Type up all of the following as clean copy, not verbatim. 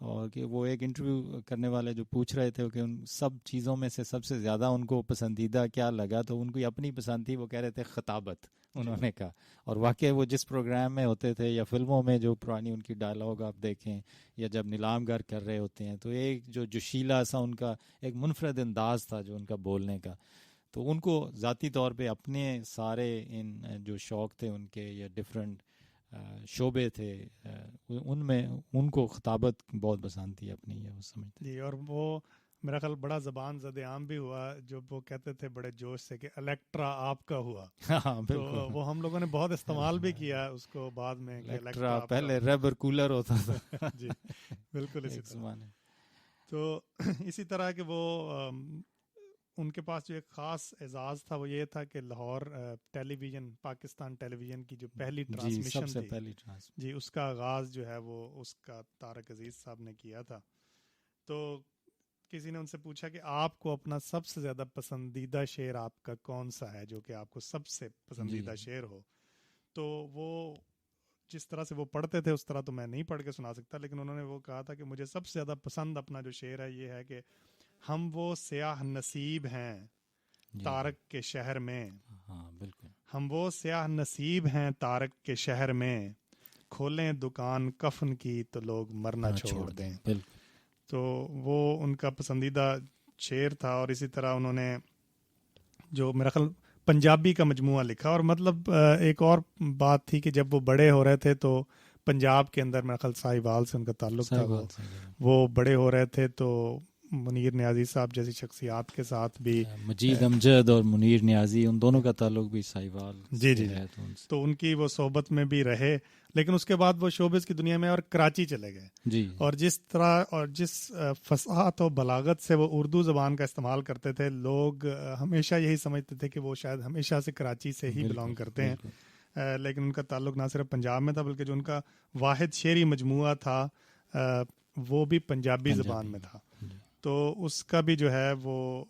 اور کہ وہ ایک انٹرویو کرنے والے جو پوچھ رہے تھے کہ ان سب چیزوں میں سے سب سے زیادہ ان کو پسندیدہ کیا لگا، تو ان کی اپنی پسند تھی، وہ کہہ رہے تھے خطابت، انہوں نے کہا. اور واقعی وہ جس پروگرام میں ہوتے تھے یا فلموں میں جو پرانی ان کی ڈائلاگ آپ دیکھیں، یا جب نیلام گر کر رہے ہوتے ہیں، تو ایک جو جوشیلا سا ان کا ایک منفرد انداز تھا جو ان کا بولنے کا. تو ان کو ذاتی طور پہ اپنے سارے ان جو شوق تھے ان کے یا ڈفرینٹ شعبے تھے، ان میں ان کو خطابت بہت پسند تھی اپنی، یہ وہ سمجھتے. جی، اور وہ میرا خیال بڑا زبان زد عام بھی ہوا جب وہ کہتے تھے بڑے جوش سے کہ الیکٹرا آپ کا ہوا. ہاں تو بالکل، وہ ہم لوگوں نے بہت استعمال بھی کیا اس کو بعد میں کہ الیکٹرا الیکٹرا آپ پہلے کا ریبر کولر ہوتا تھا. جی بالکل اسی ایک طرح. زمانے. تو اسی طرح کہ وہ ان کے پاس جو ایک خاص اعزاز تھا وہ یہ تھا کہ لاہور ٹیلی ویژن، پاکستان ٹیلی ویژن کی جو پہلی جی سب ٹرانسمیشن سے تھی، پہلی ٹرانس. جی اس کا آغاز جو ہے وہ اس کا طارق عزیز صاحب نے کیا تھا. تو کسی نے ان سے پوچھا کہ آپ کو اپنا سب سے زیادہ پسندیدہ شعر آپ کا کون سا ہے جو کہ آپ کو سب سے پسندیدہ شعر ہو. تو وہ جس طرح سے وہ پڑھتے تھے اس طرح تو میں نہیں پڑھ کے سنا سکتا، لیکن انہوں نے وہ کہا تھا کہ مجھے سب سے زیادہ پسند اپنا جو شعر ہے یہ ہے کہ ہم وہ سیاہ نصیب ہیں تارک کے شہر میں. ہاں بالکل. ہم وہ سیاہ نصیب ہیں تارک کے شہر میں، کھولیں دکان کفن کی تو لوگ مرنا چھوڑ دیں. بالکل. تو وہ ان کا پسندیدہ شعر تھا. اور اسی طرح انہوں نے جو میرا خیال پنجابی کا مجموعہ لکھا. اور مطلب ایک اور بات تھی کہ جب وہ بڑے ہو رہے تھے تو پنجاب کے اندر میرا خیال ساہیوال سے ان کا تعلق تھا، وہ بڑے ہو رہے تھے تو منیر نیازی صاحب جیسی شخصیات کے ساتھ بھی، مجید امجد اور منیر نیازی، ان دونوں کا تعلق بھی ساہیوال جی جی تو ان کی وہ صحبت میں بھی رہے. لیکن اس کے بعد وہ شوبز کی دنیا میں اور کراچی چلے گئے. جی. اور جس طرح اور جس فصاحت و بلاغت سے وہ اردو زبان کا استعمال کرتے تھے، لوگ ہمیشہ یہی سمجھتے تھے کہ وہ شاید ہمیشہ سے کراچی سے ہی بلانگ کرتے ہیں. لیکن ان کا تعلق نہ صرف پنجاب میں تھا بلکہ جو ان کا واحد شعری مجموعہ تھا وہ بھی پنجابی زبان میں تھا. تو اس کا بھی جو ہے وہ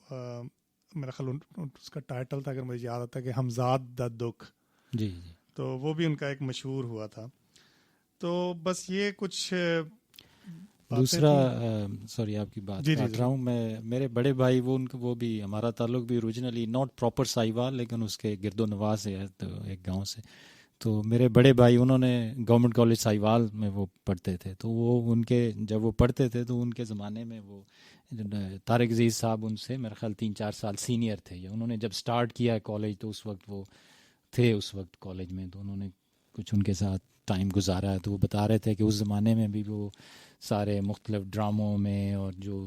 میرا خیال اس کا ٹائٹل تھا، اگر مجھے یاد آتا ہے، کہ ہمزاد دا دکھ. جی. تو وہ بھی ان کا ایک مشہور ہوا تھا. تو بس یہ کچھ دوسرا سوری آپ کی بات کاٹ رہا ہوں میں، میرے بڑے بھائی وہ بھی ہمارا تعلق بھی اوریجنلی ناٹ پراپر ساہیوال لیکن اس کے گرد و نواح سے ہے، تو ایک گاؤں سے. تو میرے بڑے بھائی انہوں نے گورنمنٹ کالج ساہیوال میں وہ پڑھتے تھے. تو وہ ان کے جب وہ پڑھتے تھے تو ان کے زمانے میں وہ طارق عزیز صاحب ان سے میرے خیال 3-4 سال سینئر تھے. یا انہوں نے جب سٹارٹ کیا کالج تو اس وقت وہ تھے اس وقت کالج میں، تو انہوں نے کچھ ان کے ساتھ ٹائم گزارا ہے. تو وہ بتا رہے تھے کہ اس زمانے میں بھی وہ سارے مختلف ڈراموں میں اور جو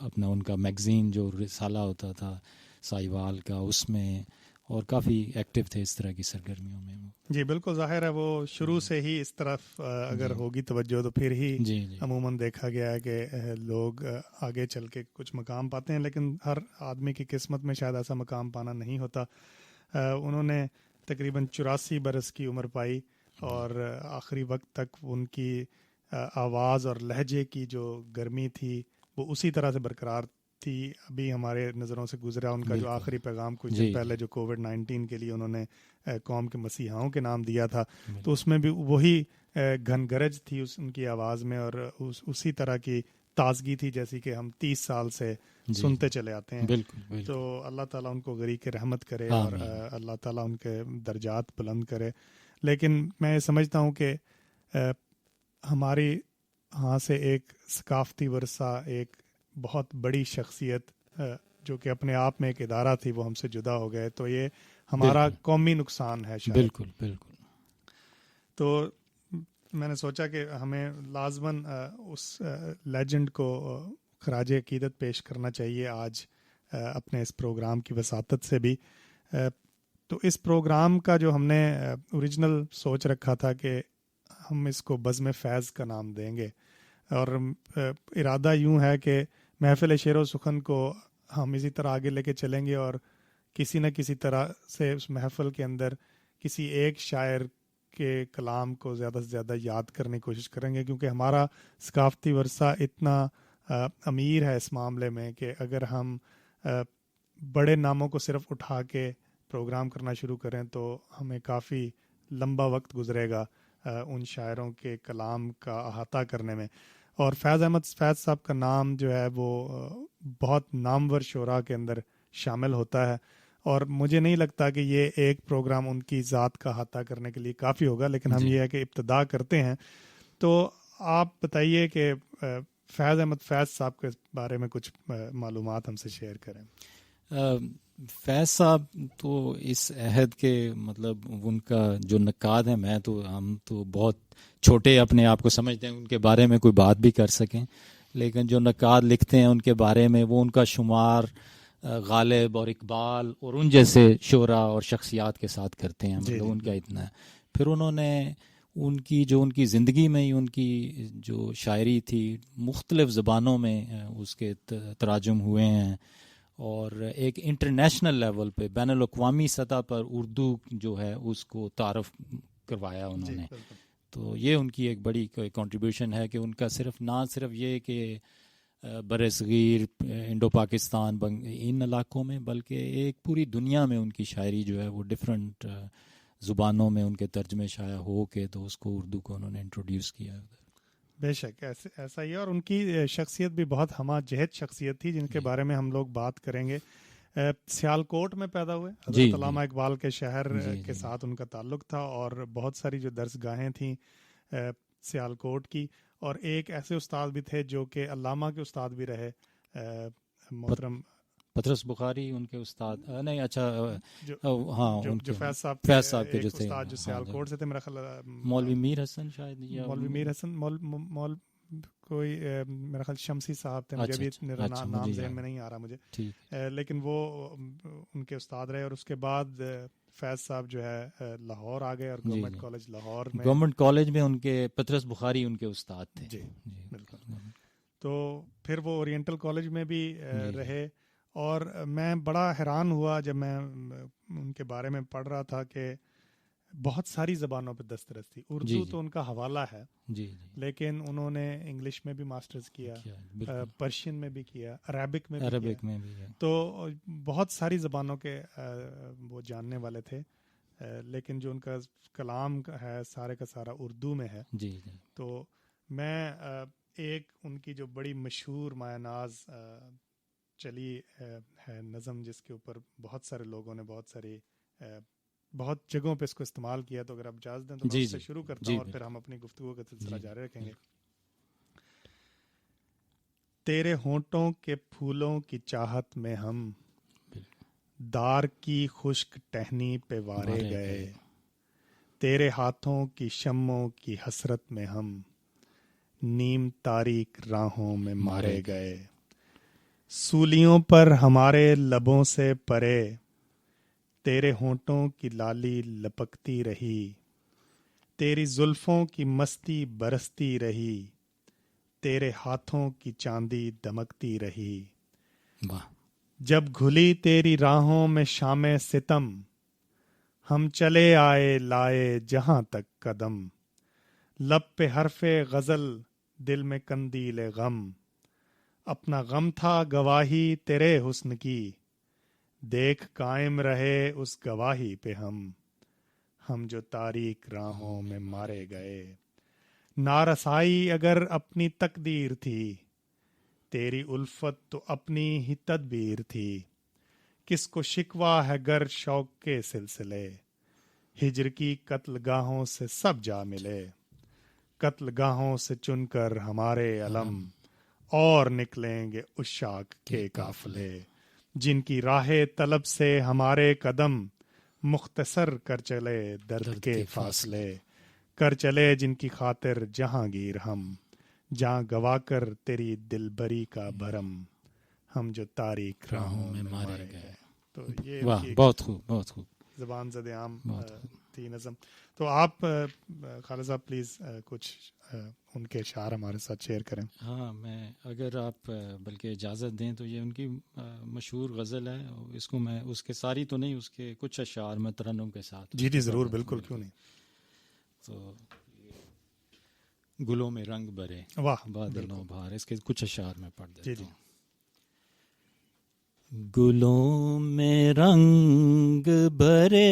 اپنا ان کا میگزین جو رسالہ ہوتا تھا ساہیوال کا، اس میں اور کافی ایکٹیو تھے اس طرح کی سرگرمیوں میں. جی بالکل ظاہر ہے وہ شروع سے ہی اس طرف اگر ہوگی توجہ تو پھر ہی عموماً دیکھا گیا ہے کہ لوگ آگے چل کے کچھ مقام پاتے ہیں، لیکن ہر آدمی کی قسمت میں شاید ایسا مقام پانا نہیں ہوتا. انہوں نے تقریباً 84 برس کی عمر پائی اور آخری وقت تک ان کی آواز اور لہجے کی جو گرمی تھی وہ اسی طرح سے برقرار تھی. ابھی ہمارے نظروں سے گزرا ان کا جو آخری پیغام کچھ دن پہلے جو کووڈ-19 کے لیے انہوں نے قوم کے مسیحاؤں کے نام دیا تھا، تو اس میں بھی وہی گھن گرج تھی ان کی آواز میں، اور اسی طرح کی تازگی تھی جیسی کہ ہم 30 سال سے سنتے چلے آتے ہیں. تو اللہ تعالیٰ ان کو غریق رحمت کرے اور اللہ تعالیٰ ان کے درجات بلند کرے. لیکن میں سمجھتا ہوں کہ ہماری ہاں سے ایک ثقافتی ورثہ، ایک بہت بڑی شخصیت جو کہ اپنے آپ میں ایک ادارہ تھی، وہ ہم سے جدا ہو گئے. تو یہ ہمارا قومی نقصان ہے شاید. بالکل. تو میں نے سوچا کہ ہمیں لازماً اس لیجنڈ کو خراج عقیدت پیش کرنا چاہیے آج اپنے اس پروگرام کی وساطت سے بھی. تو اس پروگرام کا جو ہم نے اوریجنل سوچ رکھا تھا کہ ہم اس کو بزم فیض کا نام دیں گے، اور ارادہ یوں ہے کہ محفل شعر و سخن کو ہم اسی طرح آگے لے کے چلیں گے، اور کسی نہ کسی طرح سے اس محفل کے اندر کسی ایک شاعر کے کلام کو زیادہ سے زیادہ یاد کرنے کی کوشش کریں گے، کیونکہ ہمارا ثقافتی ورثہ اتنا امیر ہے اس معاملے میں کہ اگر ہم بڑے ناموں کو صرف اٹھا کے پروگرام کرنا شروع کریں تو ہمیں کافی لمبا وقت گزرے گا. ان شاعروں کے کلام کا احاطہ کرنے میں. اور فیض احمد فیض صاحب کا نام جو ہے وہ بہت نامور شعراء کے اندر شامل ہوتا ہے, اور مجھے نہیں لگتا کہ یہ ایک پروگرام ان کی ذات کا احاطہ کرنے کے لیے کافی ہوگا, لیکن ہم یہ ہے کہ ابتدا کرتے ہیں. تو آپ بتائیے کہ فیض احمد فیض صاحب کے بارے میں کچھ معلومات ہم سے شیئر کریں. فیض صاحب تو اس عہد کے مطلب ان کا جو نقاد ہیں, ہم تو بہت چھوٹے اپنے آپ کو سمجھتے ہیں ان کے بارے میں کوئی بات بھی کر سکیں, لیکن جو نقاد لکھتے ہیں ان کے بارے میں وہ ان کا شمار غالب اور اقبال اور ان جیسے شعراء اور شخصیات کے ساتھ کرتے ہیں. مطلب ان کا اتنا ہے. پھر انہوں نے ان کی زندگی میں ہی ان کی جو شاعری تھی مختلف زبانوں میں اس کے تراجم ہوئے ہیں, اور ایک انٹرنیشنل لیول پہ بین الاقوامی سطح پر اردو جو ہے اس کو تعارف کروایا انہوں نے. تو یہ ان کی ایک بڑی کنٹریبیوشن ہے کہ ان کا نہ صرف یہ کہ بر صغیر, انڈو پاکستان, ان علاقوں میں, بلکہ ایک پوری دنیا میں ان کی شاعری جو ہے وہ ڈفرینٹ زبانوں میں ان کے ترجمے شائع ہو کے تو اس کو اردو کو انہوں نے انٹروڈیوس کیا. بے شک ایسا ہی ہے, اور ان کی شخصیت بھی بہت ہمہ جہت شخصیت تھی جن کے بارے میں ہم لوگ بات کریں گے. سیالکوٹ میں پیدا ہوئے, حضرت علامہ اقبال کے شہر کے ساتھ ان کا تعلق تھا, اور بہت ساری جو درس گاہیں تھیں سیالکوٹ کی, اور ایک ایسے استاد بھی تھے جو کہ علامہ کے استاد بھی رہے, محترم پطرس بخاری ان کے استاد. نہیں اچھا جو فیض صاحب کے جو استاد جو سیالکوٹ سے تھے, میرا خیال مولوی میر حسن شاید, مولوی میر حسن کوئی میرا خیال شمسی صاحب تھے, مجھے بھی نام ذہن میں نہیں آ رہا مجھے, لیکن وہ ان کے استاد رہے. اور اس کے بعد فیض صاحب جو ہے لاہور آ گئے, اور گورنمنٹ کالج لاہور میں, گورنمنٹ کالج میں ان کے پطرس بخاری ان کے استاد تھے. جی بالکل. تو پھر وہ اورینٹل کالج میں بھی رہے, اور میں بڑا حیران ہوا جب میں ان کے بارے میں پڑھ رہا تھا کہ بہت ساری زبانوں پہ دسترس تھی. اردو تو ان کا حوالہ ہے, لیکن انہوں نے انگلش میں بھی ماسٹرز کیا, پرشین میں بھی کیا, عربک میں بھی کیا, تو بہت ساری زبانوں کے وہ جاننے والے تھے. لیکن جو ان کا کلام ہے سارے کا سارا اردو میں ہے. تو میں ایک ان کی جو بڑی مشہور مایہ ناز چلی ہے نظم, جس کے اوپر بہت سارے لوگوں نے بہت جگہوں پہ اس کو استعمال کیا, تو اگر آپ اجازت دیں تو میں اس سے شروع کرتا ہوں, اور پھر ہم اپنی گفتگو کا سلسلہ جاری رکھیں گے. تیرے ہونٹوں کے پھولوں کی چاہت میں ہم دار کی خشک ٹہنی پہ وارے گئے, تیرے ہاتھوں کی شموں کی حسرت میں ہم نیم تاریک راہوں میں مارے گئے. سولیوں پر ہمارے لبوں سے پرے تیرے ہونٹوں کی لالی لپکتی رہی, تیری زلفوں کی مستی برستی رہی, تیرے ہاتھوں کی چاندی دمکتی رہی. جب گھلی تیری راہوں میں شام ستم, ہم چلے آئے لائے جہاں تک قدم. لب پہ حرف غزل دل میں قندیل غم, اپنا غم تھا گواہی تیرے حسن کی, دیکھ قائم رہے اس گواہی پہ ہم جو تاریک راہوں میں مارے گئے. نارسائی اگر اپنی تقدیر تھی, تیری الفت تو اپنی ہی تدبیر تھی. کس کو شکوہ ہے گر شوق کے سلسلے, ہجر کی قتل گاہوں سے سب جا ملے. قتل گاہوں سے چن کر ہمارے علم, اور نکلیں گے عشاق کے قافلے. جن کی راہ طلب سے ہمارے قدم, مختصر کر چلے درد کے فاصلے. کر چلے جن کی خاطر جہانگیر ہم, جہاں گوا کر تیری دل بری کا بھرم, ہم جو تاریک راہوں میں مارے گئے. تو یہ بہت خوب, بہت خوب زبان زد عام تھی نظم. تو آپ خالد صاحب پلیز کچھ ان کے اشعار ہمارے ساتھ شیئر کریں. ہاں, میں اگر آپ بلکہ اجازت دیں تو یہ ان کی مشہور غزل ہے, اس کو میں اس کے ساری تو نہیں, اس کے کچھ اشعار میں ترنم کے ساتھ. جی ضرور, بالکل, کیوں نہیں. تو گلوں میں رنگ بھرے بادلوں بہار, اس کے کچھ اشعار میں پڑھ دیتا ہوں. گلوں میں رنگ بھرے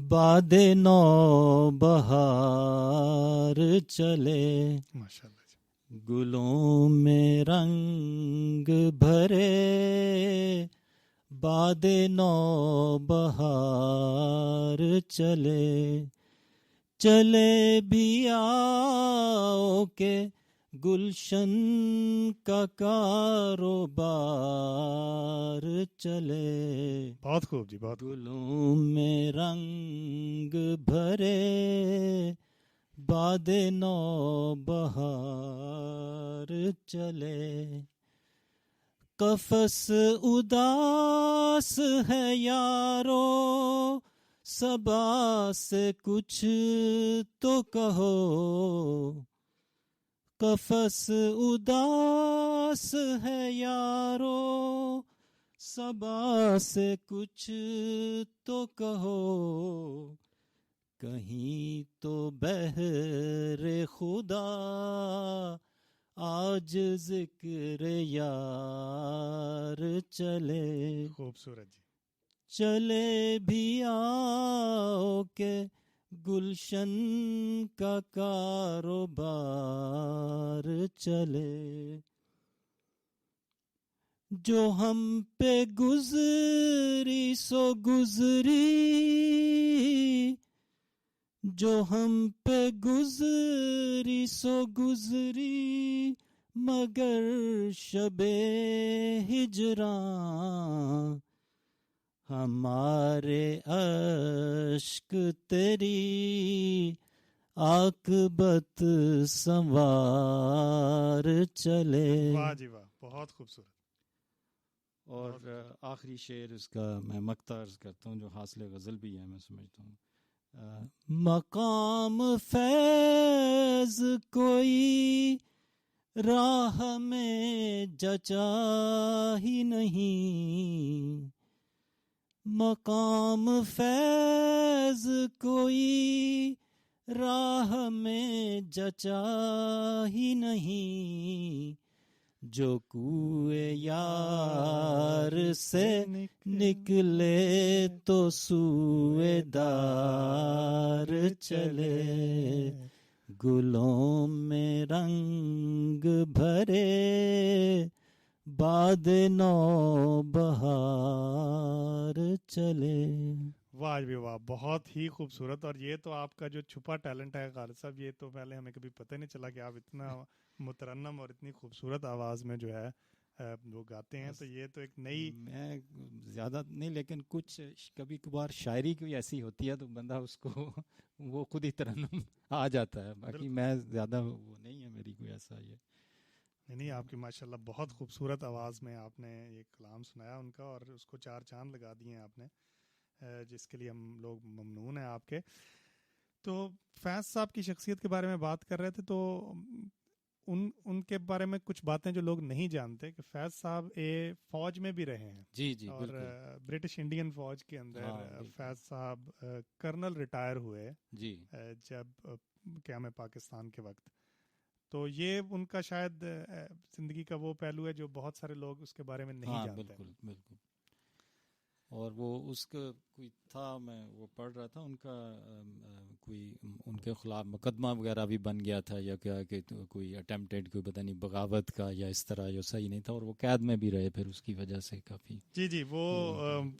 باد نو بہار چلے، ماشاءاللہ جی، گلوں میں رنگ بھرے، باد نو بہار چلے، چلے بھی آؤ کہ گلشن کا کاروبار چلے، بہت خوب جی، بہت خوب. گلوں میں رنگ بھرے، باد نو بہار چلے، قفس اداس ہے یارو، صبا سے کچھ تو کہو، قفس اداس ہے یارو، صبا سے کچھ تو کہو، کہیں تو بہر خدا آج ذکر یار چلے، خوبصورت جی. چلے بھی آؤ کہ گلشن کا کاروبار چلے، جو ہم پہ گزری سو گزری، جو ہم پہ گزری سو گزری، مگر شب ہجراں ہمارے اشک تیری عاقبت سنوار چلے. واہ جی واہ، بہت خوبصورت. اور آخری شعر اس کا میں مقطع عرض کرتا ہوں جو حاصل غزل بھی ہے، میں سمجھتا ہوں. مقام فیض کوئی راہ میں جچا ہی نہیں، مقام فیض کوئی راہ میں جچا ہی نہیں، جو کوئے یار سے نکلے تو سوئے دار چلے، گلوں میں رنگ بھرے، باد نو بہار چلے. واہ بھی واہ، بہت ہی خوبصورت. اور یہ تو آپ کا جو چھپا ٹیلنٹ ہے غالب صاحب، یہ تو پہلے ہمیں کبھی پتہ نہیں چلا کہ آپ اتنا مترنم اور اتنی خوبصورت آواز میں جو ہے وہ گاتے ہیں. تو یہ تو ایک نئی، میں زیادہ نہیں لیکن کچھ کبھی کبھار شاعری کوئی ایسی ہوتی ہے تو بندہ اس کو وہ خود ہی ترنم آ جاتا ہے، باقی میں زیادہ وہ نہیں ہے میری کوئی ایسا یہ. نہیں آپ کی ماشاءاللہ بہت خوبصورت آواز میں آپ نے یہ کلام سنایا ان کا، اور اس کو 4 چاند لگا دیے ہیں آپ نے، جس کے لیے ہم لوگ ممنون ہیں آپ کے. تو فیض صاحب کی شخصیت کے بارے میں بات کر رہے تھے، تو ان کے بارے میں کچھ باتیں جو لوگ نہیں جانتے کہ فیض صاحب فوج میں بھی رہے ہیں. جی جی اور بالکل. برٹش انڈین فوج کے اندر فیض صاحب کرنل ریٹائر ہوئے جی جب قیام پاکستان کے وقت. تو یہ ان کا شاید زندگی کا وہ پہلو ہے جو بہت سارے لوگ اس کے بارے میں نہیں جانتے. بالکل بالکل. اور وہ اس کا کوئی تھا، میں وہ پڑھ رہا تھا، ان کا کوئی ان کے خلاف مقدمہ وغیرہ بھی بن گیا تھا، یا کیا کہ کوئی اٹیمپٹیڈ کوئی پتہ نہیں بغاوت کا یا اس طرح، جو صحیح نہیں تھا، اور وہ قید میں بھی رہے پھر اس کی وجہ سے کافی. جی وہ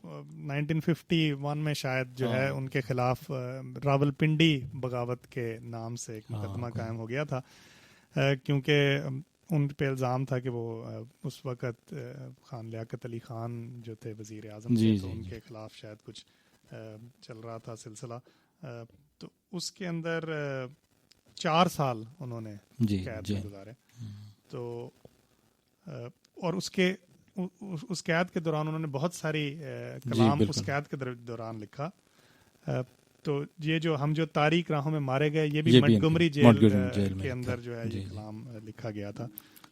1951 میں شاید جو ہے ان کے خلاف راول پنڈی بغاوت کے نام سے ایک مقدمہ قائم ہو گیا تھا، کیونکہ ان پہ الزام تھا کہ وہ اس وقت خان لیاقت علی خان جو تھے وزیر اعظم تھے، تو ان کے خلاف شاید کچھ چل رہا تھا سلسلہ. تو اس کے اندر 4 سال انہوں نے قید میں گزارے. تو اور اس قید کے دوران انہوں نے بہت ساری کلام اس قید کے دوران لکھا. تو یہ جو ہم جو تاریک راہوں میں مارے گئے، یہ بھی منٹگمری جیل کے اندر جو ہے یہ کلام لکھا گیا تھا.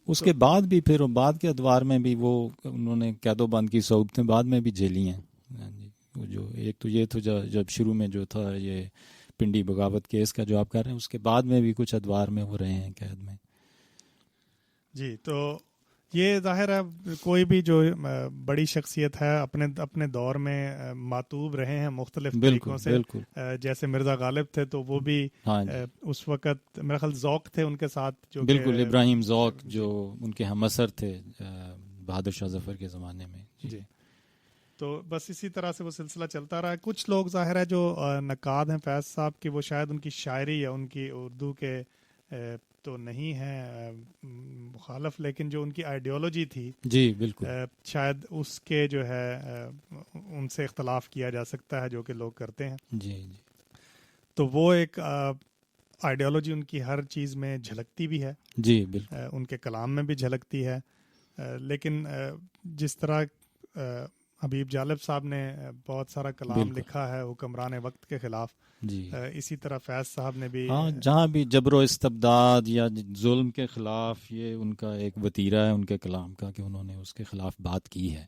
اس کے بعد بھی پھر بعد کے ادوار میں بھی وہ انہوں نے قید و بند کی صحبتیں بعد میں بھی جیلی ہیں. جو ایک تو یہ تو جب شروع میں جو تھا یہ پنڈی بغاوت کیس کا جو آپ کہہ رہے ہیں، اس کے بعد میں بھی کچھ ادوار میں وہ رہے ہیں قید میں. جی تو یہ ظاہر ہے کوئی بھی جو بڑی شخصیت ہے اپنے دور میں ماتوب رہے ہیں مختلف طریقوں سے. جیسے مرزا غالب تھے تو وہ بھی اس وقت میرا خیال ذوق تھے ان کے ساتھ جو بالکل ابراہیم ذوق جو ان کے ہم اثر تھے بہادر شاہ ظفر کے زمانے میں. جی تو بس اسی طرح سے وہ سلسلہ چلتا رہا. کچھ لوگ ظاہر ہے جو نقاد ہیں فیض صاحب کی وہ شاید ان کی شاعری یا ان کی اردو کے تو نہیں ہے مخالف, لیکن جو ان کی آئیڈیالوجی تھی جی بالکل شاید اس کے جو ہے ان سے اختلاف کیا جا سکتا ہے جو کہ لوگ کرتے ہیں. جی جی تو وہ ایک آئیڈیالوجی ان کی ہر چیز میں جھلکتی بھی ہے. جی بالکل ان کے کلام میں بھی جھلکتی ہے. لیکن جس طرح حبیب جالب صاحب نے بہت سارا کلام لکھا ہے حکمران وقت کے خلاف, جی اسی طرح فیض صاحب نے بھی جہاں بھی جبر و استبداد یا ظلم کے خلاف یہ ان کا ایک وتیرہ ہے ان کے کلام کا کہ انہوں نے اس کے خلاف بات کی ہے.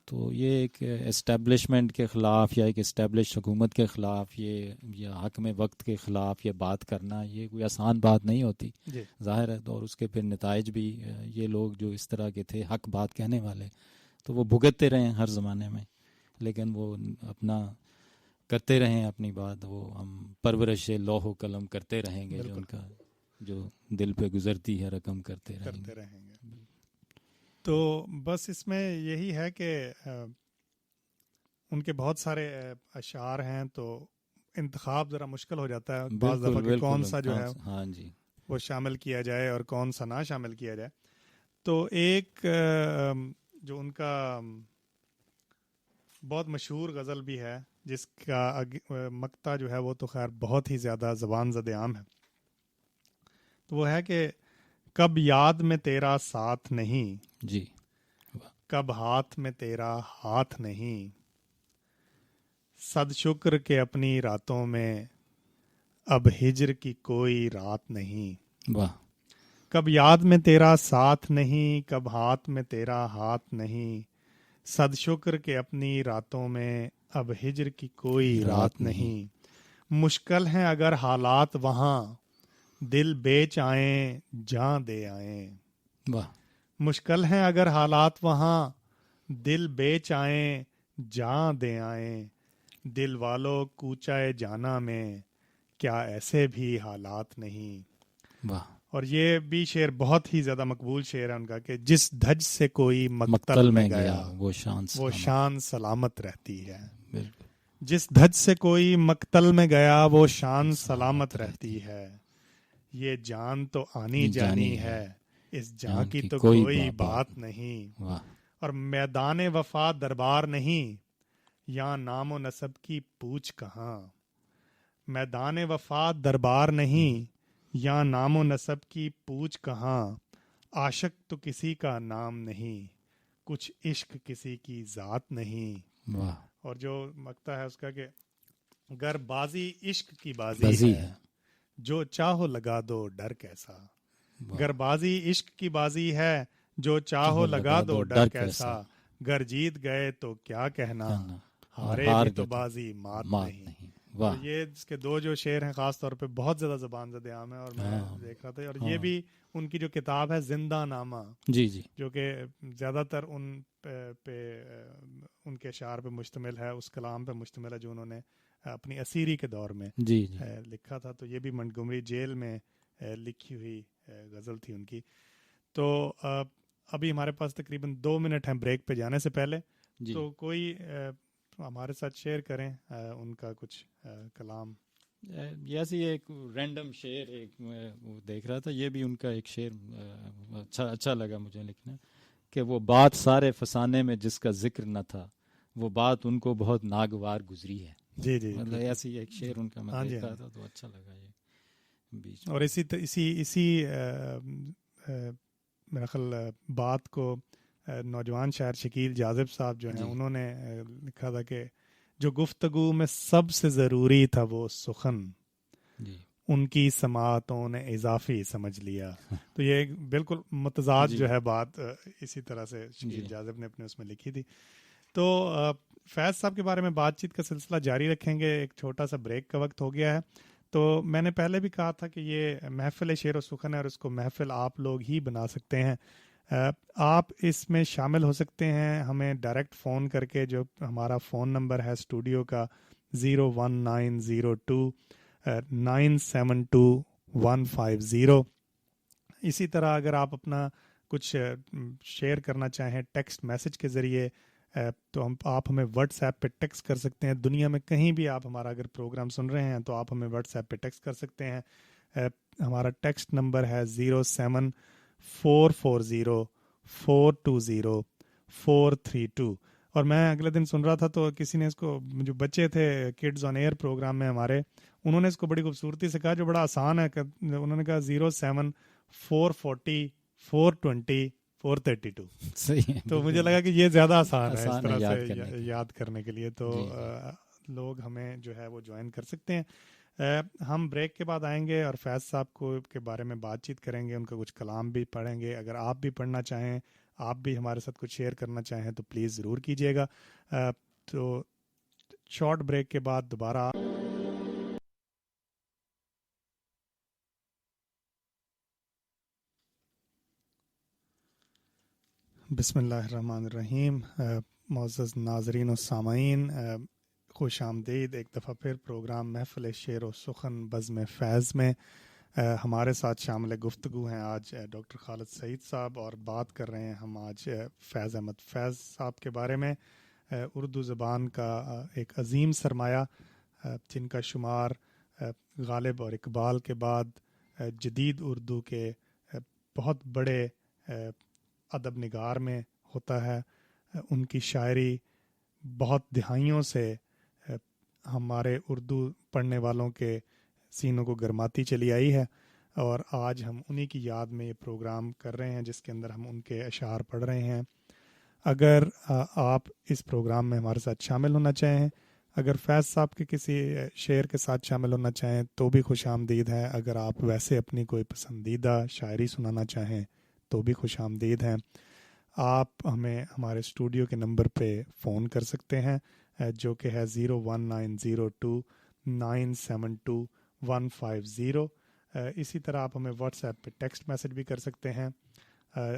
تو یہ ایک اسٹیبلشمنٹ کے خلاف یا ایک اسٹیبلش حکومت کے خلاف یا حاکم وقت کے خلاف یہ بات کرنا یہ کوئی آسان بات نہیں ہوتی ظاہر ہے. اور اس کے پھر نتائج بھی یہ لوگ جو اس طرح کے تھے حق بات کہنے والے تو وہ بھگتتے رہے ہر زمانے میں, لیکن وہ اپنا کرتے رہیں اپنی بات. وہ ہم پرورش لوح و قلم کرتے رہیں گے, جو ان کا جو دل پہ گزرتی ہے رقم کرتے رہیں گے. تو بس اس میں یہی ہے کہ ان کے بہت سارے اشعار ہیں تو انتخاب ذرا مشکل ہو جاتا ہے بعض دفعہ کہ کون سا جو ہے وہ شامل کیا جائے اور کون سا نہ شامل کیا جائے. تو ایک جو ان کا بہت مشہور غزل بھی ہے جس کا مقطع جو ہے وہ تو خیر بہت ہی زیادہ زبان زد عام ہے, تو وہ ہے کہ کب یاد میں تیرا ساتھ نہیں جی کب ہاتھ میں تیرا ہاتھ نہیں, صد شکر کہ اپنی راتوں میں اب ہجر کی کوئی رات نہیں. واہ. کب یاد میں تیرا ساتھ نہیں کب ہاتھ میں تیرا ہاتھ نہیں, صد شکر کہ اپنی راتوں میں اب ہجر کی کوئی رات نہیں. مشکل ہیں اگر حالات وہاں دل بیچ آئیں جاں دے آئیں. واہ. مشکل ہیں اگر حالات وہاں دل بیچ آئیں جاں دے آئیں. دل والو کوچائے جانا میں کیا ایسے بھی حالات نہیں. واہ. اور یہ بھی شعر بہت ہی زیادہ مقبول شعر ہے ان کا کہ جس دھج سے کوئی مقتل میں گیا وہ شان سلامت رہتی ہے. بالکل. جس دھج سے کوئی مقتل میں گیا وہ شان سلامت رہتی ہے. یہ جان تو آنی جانی ہے اس جان کی تو کوئی بات نہیں. اور میدان وفا دربار نہیں یا نام و نسب کی پوچھ کہاں. میدان وفا دربار نہیں یا نام و نسب کی پوچھ کہاں. عاشق تو کسی کا نام نہیں کچھ عشق کسی کی ذات نہیں. اور جو مقطع ہے اس کا کہ گر بازی عشق کی بازی ہے جو چاہو لگا دو ڈر کیسا. گر بازی عشق کی بازی ہے جو چاہو لگا دو ڈر کیسا. گر جیت گئے تو کیا کہنا ہارے بھی تو بازی مات نہیں. اور یہ اس کے دو جو شعر ہیں خاص طور پہ بہت زیادہ زبان زد عام ہے اور میں دیکھ رہا تھا. اور یہ بھی ان کی جو کتاب ہے زندہ نامہ جی جی جو کہ زیادہ تر ان پہ ان کے اشعار پہ مشتمل ہے, اس کلام پہ مشتمل ہے جو انہوں نے اپنی اسیری کے دور میں لکھا تھا. تو یہ بھی منٹگومری جیل میں لکھی ہوئی غزل تھی ان کی. تو ابھی ہمارے پاس تقریباً 2 منٹ ہیں بریک پہ جانے سے پہلے. تو کوئی ہمارے ساتھ شیئر کریں ان کا کچھ کلام. ایسی ایک رینڈم شعر ایک وہ دیکھ رہا تھا, یہ بھی ان کا ایک شعر اچھا لگا مجھے لکھنا کہ وہ بات سارے فسانے میں جس کا ذکر نہ تھا وہ بات ان کو بہت ناگوار گزری ہے. جی جی مطلب ایسی ایک شعر ان کا میں دیکھ رہا تھا تو اچھا لگا یہ بیچ. اور اسی میرا خیال بات کو نوجوان شاعر شکیل جاذب صاحب جو ہیں انہوں نے لکھا تھا کہ جو گفتگو میں سب سے ضروری تھا وہ سخن ان کی سماعتوں نے اضافی سمجھ لیا. تو یہ بالکل متضاد جو ہے بات اسی طرح سے شکیل جاذب نے اپنے اس میں لکھی تھی. تو فیض صاحب کے بارے میں بات چیت کا سلسلہ جاری رکھیں گے. ایک چھوٹا سا بریک کا وقت ہو گیا ہے. تو میں نے پہلے بھی کہا تھا کہ یہ محفل شعر و سخن ہے اور اس کو محفل آپ لوگ ہی بنا سکتے ہیں. آپ اس میں شامل ہو سکتے ہیں ہمیں ڈائریکٹ فون کر کے، جو ہمارا فون نمبر ہے اسٹوڈیو کا 01902972150۔ اسی طرح اگر آپ اپنا کچھ شیئر کرنا چاہیں ٹیکسٹ میسج کے ذریعے، تو آپ ہمیں واٹس ایپ پہ ٹیکسٹ کر سکتے ہیں۔ دنیا میں کہیں بھی آپ ہمارا اگر پروگرام سن رہے ہیں تو آپ ہمیں واٹس ایپ پہ ٹیکسٹ کر سکتے ہیں۔ ہمارا ٹیکسٹ نمبر ہے 07440420432۔ اور میں اگلے دن سن رہا تھا تو کسی نے اس کو، جو بچے تھے کڈز آن ایئر پروگرام میں ہمارے، انہوں نے اس کو بڑی خوبصورتی سے کہا، جو بڑا آسان ہے۔ انہوں نے کہا 07440420432۔ صحیح ہے، تو مجھے لگا کہ یہ زیادہ آسان ہے اس طرح یاد سے کرنے کے یاد کرنے کے لیے۔ تو لوگ ہمیں جو ہے وہ جوائن کر سکتے ہیں۔ ہم بریک کے بعد آئیں گے اور فیض صاحب کو کے بارے میں بات چیت کریں گے، ان کا کچھ کلام بھی پڑھیں گے۔ اگر آپ بھی پڑھنا چاہیں، آپ بھی ہمارے ساتھ کچھ شیئر کرنا چاہیں تو پلیز ضرور کیجیے گا۔ تو شارٹ بریک کے بعد دوبارہ بسم اللہ الرحمن الرحیم۔ معزز ناظرین و سامعین، خوش آمدید ایک دفعہ پھر پروگرام محفل شعر و سخن بزم فیض میں۔ ہمارے ساتھ شامل گفتگو ہیں آج ڈاکٹر خالد سعید صاحب، اور بات کر رہے ہیں ہم آج فیض احمد فیض صاحب کے بارے میں، اردو زبان کا ایک عظیم سرمایہ، جن کا شمار غالب اور اقبال کے بعد جدید اردو کے بہت بڑے ادب نگار میں ہوتا ہے۔ ان کی شاعری بہت دہائیوں سے ہمارے اردو پڑھنے والوں کے سینوں کو گرماتی چلی آئی ہے، اور آج ہم انہی کی یاد میں یہ پروگرام کر رہے ہیں جس کے اندر ہم ان کے اشعار پڑھ رہے ہیں۔ اگر آپ اس پروگرام میں ہمارے ساتھ شامل ہونا چاہیں، اگر فیض صاحب کے کسی شعر کے ساتھ شامل ہونا چاہیں تو بھی خوش آمدید ہے۔ اگر آپ ویسے اپنی کوئی پسندیدہ شاعری سنانا چاہیں تو بھی خوش آمدید ہیں۔ آپ ہمیں ہمارے اسٹوڈیو کے نمبر پہ فون کر سکتے ہیں، جو کہ ہے 01902972150۔ اسی طرح آپ ہمیں واٹس ایپ پہ ٹیکسٹ میسج بھی کر سکتے ہیں۔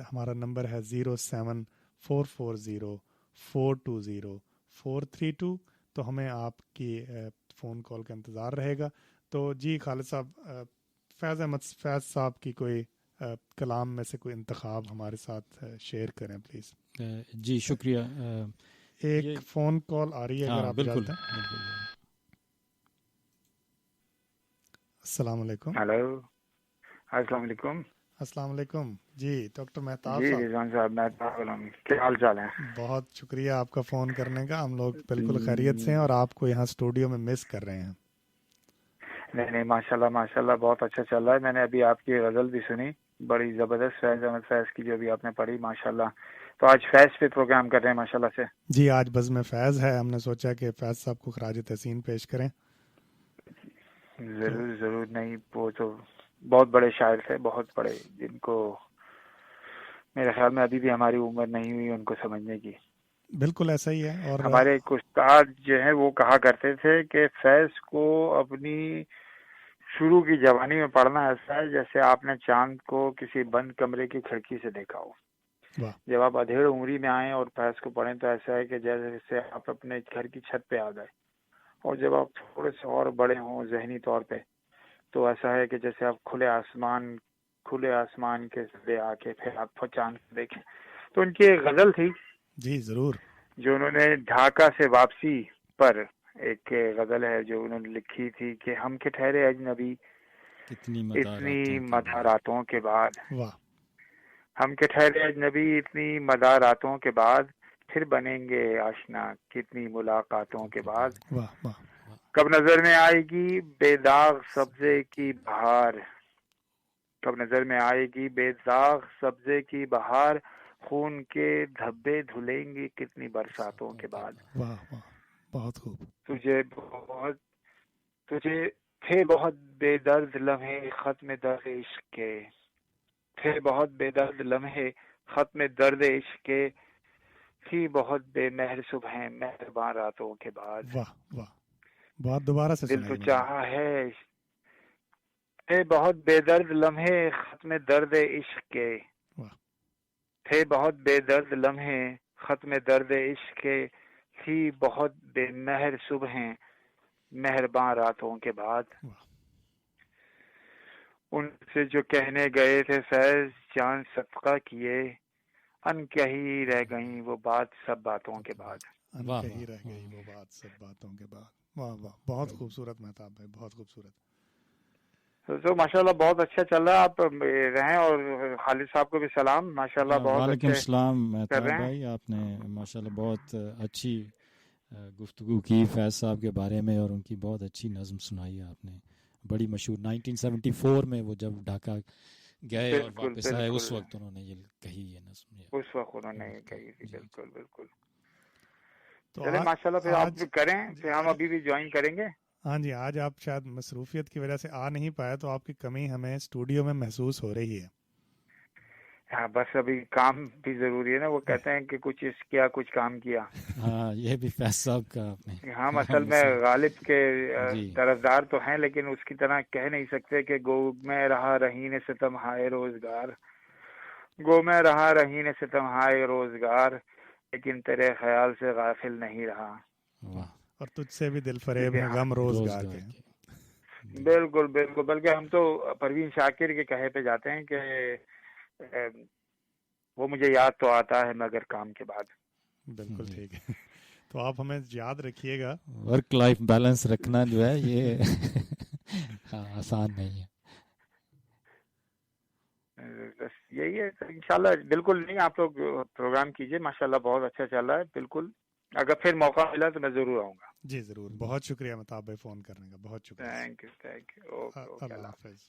ہمارا نمبر ہے 07440420432۔ تو ہمیں آپ کی فون کال کا انتظار رہے گا۔ تو جی خالد صاحب، فیض احمد فیض صاحب کی کوئی کلام میں سے کوئی انتخاب ہمارے ساتھ شیئر کریں پلیز۔ جی شکریہ۔ ایک فون کال آ رہی ہے، اگر آپ بالکل۔ السلام علیکم۔ ہیلو، السلام علیکم۔ السلام علیکم جی ڈاکٹر مہتاب جی صاحب۔ رضوان صاحب، مہتاب علام، کیا حال چال ہے؟ بہت شکریہ آپ کا فون کرنے کا، ہم لوگ بالکل خیریت سے ہیں اور آپ کو یہاں اسٹوڈیو میں مس کر رہے ہیں۔ نہیں ماشاءاللہ ماشاءاللہ، بہت اچھا چل رہا ہے۔ میں نے ابھی آپ کی غزل بھی سنی، بڑی زبردست، فیض احمد فیض کی جو بھی آپ نے پڑھی ماشاءاللہ۔ تو آج فیض پہ پروگرام کر رہے ہیں ماشاءاللہ سے۔ جی آج بزم فیض ہے، ہم نے سوچا کہ فیض صاحب کو خراج تحسین پیش کریں۔ ضرور ضرور، نہیں وہ تو بہت بڑے شاعر تھے، بہت بڑے، جن کو میرے خیال میں ابھی بھی ہماری عمر نہیں ہوئی ان کو سمجھنے کی۔ بالکل ایسا ہی ہے۔ اور ہمارے ایک استاد جو ہیں وہ کہا کرتے تھے کہ فیض کو اپنی شروع کی جوانی میں پڑھنا ایسا ہے جیسے آپ نے چاند کو کسی بند کمرے کی کھڑکی سے دیکھا ہو۔ جب آپ ادھیڑ عمری میں آئیں اور فیض کو پڑھیں تو ایسا ہے کہ جیسے آپ اپنے گھر کی چھت پہ آ گئے، اور جب آپ تھوڑے سے اور بڑے ہوں ذہنی طور پہ تو ایسا ہے کہ جیسے آپ کھلے آسمان کے سبے آ کے پھر آپ چاند کو دیکھیں۔ تو ان کی ایک غزل تھی جی ضرور، جو انہوں نے ڈھاکہ سے واپسی پر ایک غزل ہے جو انہوں نے لکھی تھی کہ ہم کے ٹھہرے اجنبی اتنی مداراتوں کے بعد، ہم کے ٹھہرے اجنبی اتنی مداراتوں کے بعد، پھر بنیں گے آشنا کتنی ملاقاتوں کے بعد، کب نظر میں آئے گی بے داغ سبزے کی بہار، کب نظر میں آئے گی بے داغ سبزے کی بہار، خون کے دھبے دھلیں گی کتنی برساتوں کے بعد۔ واہ واہ، بہت خوب۔ تجھے تھے بہت بے درد لمحے ختم درد عشق کے، تھے بہت بے درد لمحے ختم درد عشق کے، تھی بہت بے مہر صبح مہربان راتوں کے بعد۔ واہ واہ، بہت دوبارہ سے دل تو چاہا ہے، تھے بہت بے درد لمحے ختم درد عشق کے، تھے بہت بے درد لمحے ختم درد عشق کے، تھی بہت بے مہر صبحیں مہرباں راتوں کے بعد. ان سے جو کہنے گئے تھے فیض جان صدقہ کیے، ان کہی رہ گئیں وہ بات سب باتوں کے بعد. ان کہی رہ گئی وہ بات سب باتوں کے بعد. واہ واہ، بہت خوبصورت مہتاب بھائی، بہت خوبصورت. تو ماشاءاللہ بہت اچھا چل رہا ہے. آپ رہیں، اور خالد صاحب کو بھی سلام. ماشاءاللہ بہت وعلیکم السلام مہتاب بھائی، آپ نے ماشاءاللہ بہت اچھی گفتگو کی فیض صاحب کے بارے میں، اور ان کی بہت اچھی نظم سنائی آپ نے. بڑی مشہور 1974 میں وہ جب ڈھاکہ گئے اور واپس آئے، اس وقت انہوں نے یہ کہی، یہ نظم اس وقت انہوں نے کہی تھی. بالکل بالکل. تو چلے ماشاءاللہ، پھر آپ کریں، پھر ہم ابھی بھی جوائن کریں گے. ہاں جی، آج آپ شاید مصروفیت کی وجہ سے آ نہیں پائے، تو آپ کی کمی ہمیں اسٹوڈیو میں محسوس ہو رہی ہے. ہاں بس ابھی کام بھی ضروری ہے نا. وہ کہتے ہیں کہ کچھ کیا کچھ کام کیا. ہاں، یہ بھی فیض صاحب کا آپ نے. ہم اصل میں غالب کے طرفدار تو ہیں، لیکن اس کی طرح کہہ نہیں سکتے کہ گو میں رہا رہین ستم ہائے روزگار، گو میں رہا رہین ستم ہائے روزگار، لیکن تیرے خیال سے غافل نہیں رہا. اور تجھ سے بھی دل فریب ہے غم روزگار کے. بالکل بالکل. بلکہ ہم تو پروین شاکر کے کہے پہ جاتے ہیں کہ وہ مجھے یاد تو آتا ہے مگر کام کے بعد. بالکل ٹھیک ہے. تو آپ ہمیں یاد رکھیے گا. ورک لائف بیلنس رکھنا جو ہے یہ آسان نہیں ہے. بس یہی ہے انشاءاللہ. بالکل نہیں، آپ لوگ پروگرام کیجئے، ماشاءاللہ بہت اچھا چل رہا ہے. بالکل، اگر پھر موقع ملا تو میں ضرور آؤں گا. جی ضرور. بہت شکریہ مہتاب بھائی فون کرنے کا، بہت شکریہ. Thank you thank you. اللہ حافظ.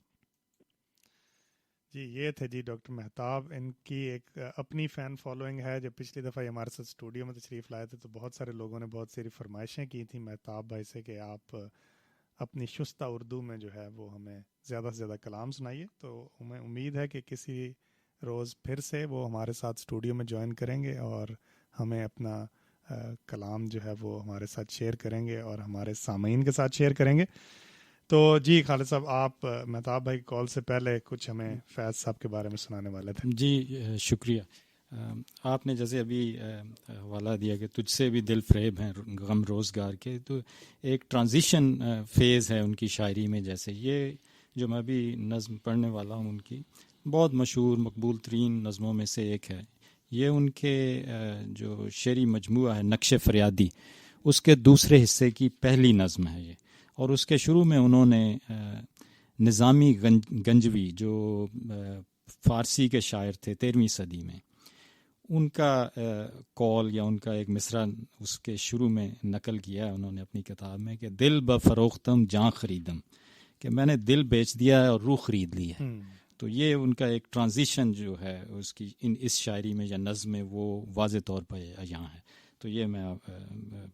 جی یہ تھے جی ڈاکٹر مہتاب. ان کی ایک اپنی فین فالوئنگ ہے. جب پچھلی دفعہ ہمارے ساتھ اسٹوڈیو میں تشریف لائے تھے تو بہت سارے لوگوں نے بہت ساری فرمائشیں کی تھیں مہتاب بھائی سے کہ آپ اپنی شستہ اردو میں جو ہے وہ ہمیں زیادہ سے زیادہ کلام سنائیے. تو ہمیں امید ہے کہ کسی روز پھر سے وہ ہمارے ساتھ اسٹوڈیو میں جوائن کریں گے اور ہمیں اپنا کلام جو ہے وہ ہمارے ساتھ شیئر کریں گے اور ہمارے سامعین کے ساتھ شیئر کریں گے. تو جی خالد صاحب، آپ مہتاب بھائی کال سے پہلے کچھ ہمیں فیض صاحب کے بارے میں سنانے والے تھے. جی شکریہ. آپ نے جیسے ابھی حوالہ دیا کہ تجھ سے بھی دل فریب ہیں غم روزگار کے، تو ایک ٹرانزیشن فیز ہے ان کی شاعری میں. جیسے یہ جو میں بھی نظم پڑھنے والا ہوں، ان کی بہت مشہور مقبول ترین نظموں میں سے ایک ہے. یہ ان کے جو شعری مجموعہ ہے نقش فریادی، اس کے دوسرے حصے کی پہلی نظم ہے یہ. اور اس کے شروع میں انہوں نے نظامی گنجوی جو فارسی کے شاعر تھے 13ویں صدی میں، ان کا قول یا ان کا ایک مصرع اس کے شروع میں نقل کیا ہے انہوں نے اپنی کتاب میں کہ دل بفروختم جاں خریدم، کہ میں نے دل بیچ دیا ہے اور روح خرید لی ہے. تو یہ ان کا ایک ٹرانزیشن جو ہے اس کی اس شاعری میں یا نظم میں وہ واضح طور پر یہاں ہے. تو یہ میں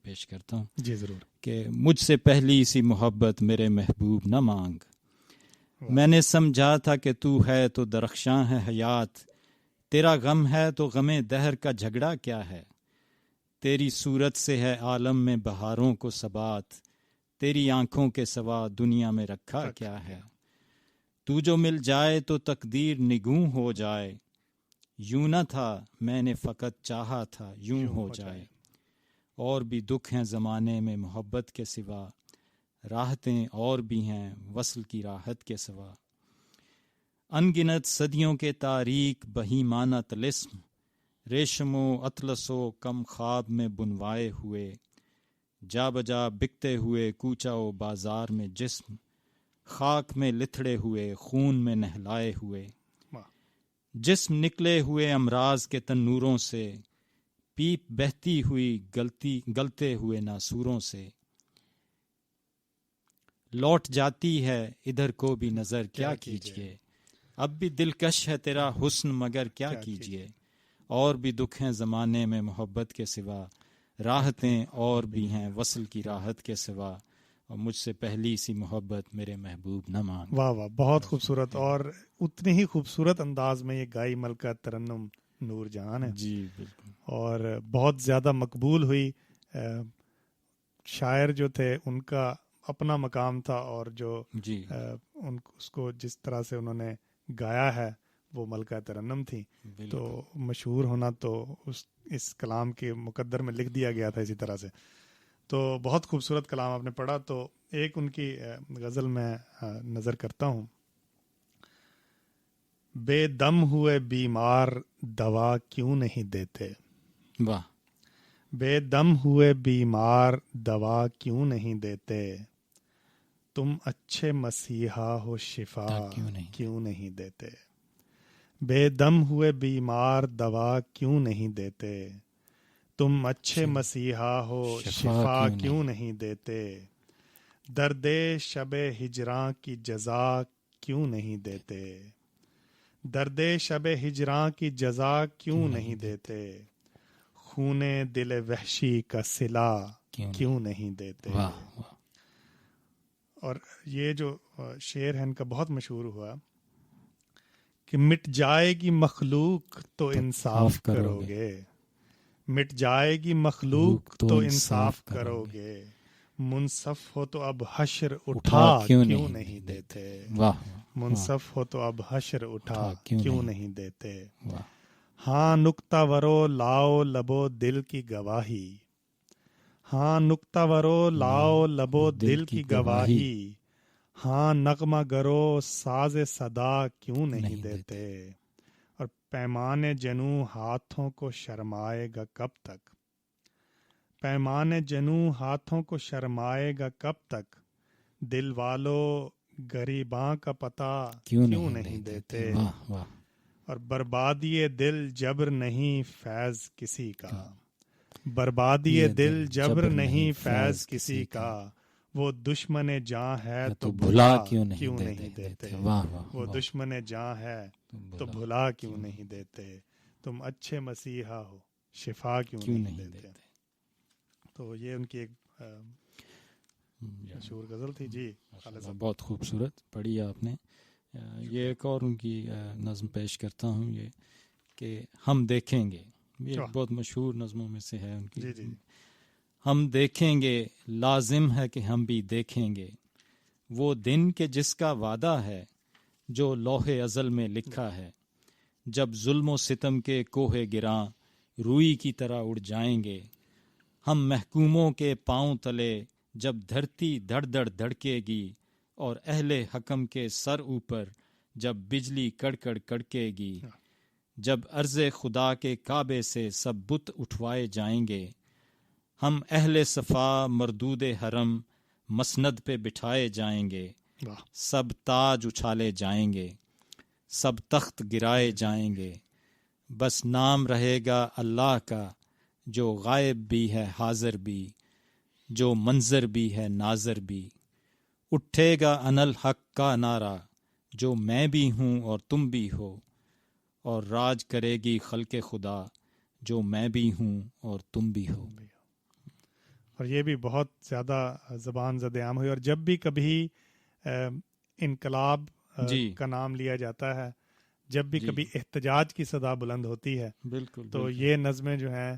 پیش کرتا ہوں. جی ضرور. کہ مجھ سے پہلی سی محبت میرے محبوب نہ مانگ، میں نے سمجھا تھا کہ تو ہے تو درخشاں ہے حیات، تیرا غم ہے تو غم دہر کا جھگڑا کیا ہے، تیری صورت سے ہے عالم میں بہاروں کو ثبات، تیری آنکھوں کے سوا دنیا میں رکھا کیا ہے، تو جو مل جائے تو تقدیر نگوں ہو جائے، یوں نہ تھا میں نے فقط چاہا تھا یوں ہو جائے، اور بھی دکھ ہیں زمانے میں محبت کے سوا، راحتیں اور بھی ہیں وصل کی راحت کے سوا، ان گنت صدیوں کے تاریک بہیمانہ طلسم، ریشم و اطلس و کم خواب میں بنوائے ہوئے، جا بجا بکتے ہوئے کوچہ و بازار میں جسم، خاک میں لتھڑے ہوئے خون میں نہلائے ہوئے، جسم نکلے ہوئے امراض کے تنوروں سے، پیپ بہتی ہوئی گلتے ہوئے ناسوروں سے، لوٹ جاتی ہے ادھر کو بھی نظر کیا کیجئے، اب بھی دلکش ہے تیرا حسن مگر کیا کیجئے، اور بھی دکھ ہیں زمانے میں محبت کے سوا، راحتیں اور بھی ہیں وصل کی راحت کے سوا، اور مجھ سے پہلی سی محبت میرے محبوب نہ مان. واہ واہ، بہت خوبصورت. اور اتنی ہی خوبصورت انداز میں یہ گائی ملکہ ترنم نور جہان ہے. جی بالکل. اور بہت زیادہ مقبول ہوئی. شاعر جو تھے ان کا اپنا مقام تھا، اور جو اس کو جس طرح سے انہوں نے گایا ہے وہ ملکہ ترنم تھیں. تو مشہور ہونا تو اس کلام کے مقدر میں لکھ دیا گیا تھا اسی طرح سے. تو بہت خوبصورت کلام آپ نے پڑھا. تو ایک ان کی غزل میں نظر کرتا ہوں. بے دم ہوئے بیمار دوا کیوں نہیں دیتے. واہ. بے دم ہوئے بیمار دوا کیوں نہیں دیتے. تم اچھے مسیحا ہو شفا کیوں نہیں دیتے. بے دم ہوئے بیمار دوا کیوں نہیں دیتے. تم اچھے مسیحا ہو شفا کیوں نہیں دیتے. درد شب ہجراں کی جزا کیوں نہیں دیتے. درد شب ہجراں کی جزا کیوں نہیں دیتے. خون دل وحشی کا صلہ کیوں نہیں دیتے. اور یہ جو شعر ہے ان کا بہت مشہور ہوا کہ مٹ جائے گی مخلوق تو انصاف کرو گے. مٹ جائے گی مخلوق تو انصاف کرو گے. منصف ہو تو اب حشر اٹھا کیوں نہیں دیتے. منصف ہو تو اب حشر اٹھا کیوں نہیں دیتے. ہاں نکتہ ورو لاؤ لبو دل کی گواہی. ہاں نکتہ ورو لاؤ لبو دل کی گواہی. ہاں نغمہ گرو ساز صدا کیوں نہیں دیتے. اور پیمان جنوں ہاتھوں کو شرمائے گا کب تک. پیمان جنوں ہاتھوں کو شرمائے گا کب تک. دل والو غریباں کا پتہ کیوں نہیں دیتے. اور بربادی دل جبر نہیں فیض کسی کا. بربادی دل جبر نہیں فیض کسی کا. وہ دشمن جاں ہے تو بھلا کیوں نہیں دیتے. وہ دشمن جاں ہے تو بھلا کیوں نہیں دیتے. تم اچھے مسیحا ہو شفا کیوں نہیں دیتے. تو یہ ان کی ایک مشہور غزل تھی. جی بہت خوبصورت پڑھی آپ نے. یہ ایک اور ان کی نظم پیش کرتا ہوں یہ کہ ہم دیکھیں گے. یہ بہت مشہور نظموں میں سے ہے ان کی. جی. ہم دیکھیں گے لازم ہے کہ ہم بھی دیکھیں گے وہ دن کہ جس کا وعدہ ہے جو لوح ازل میں لکھا ہے. جب ظلم و ستم کے کوہ گراں روئی کی طرح اڑ جائیں گے. ہم محکوموں کے پاؤں تلے جب دھرتی دھڑ دھڑ دھڑکے گی اور اہل حکم کے سر اوپر جب بجلی کڑکڑ کڑکے گی. جب عرض خدا کے کعبے سے سب بت اٹھوائے جائیں گے. ہم اہل صفا مردود حرم مسند پہ بٹھائے جائیں گے. سب تاج اچھالے جائیں گے سب تخت گرائے جائیں گے. بس نام رہے گا اللہ کا جو غائب بھی ہے حاضر بھی جو منظر بھی ہے ناظر بھی. اٹھے گا انل حق کا نعرہ جو میں بھی ہوں اور تم بھی ہو. اور راج کرے گی خلق خدا جو میں بھی ہوں اور تم بھی ہو. اور یہ بھی بہت زیادہ زبان زد عام ہوئی. اور جب بھی کبھی انقلاب کا نام لیا جاتا ہے جب بھی کبھی احتجاج کی صدا بلند ہوتی ہے بالکل تو یہ نظمیں جو ہیں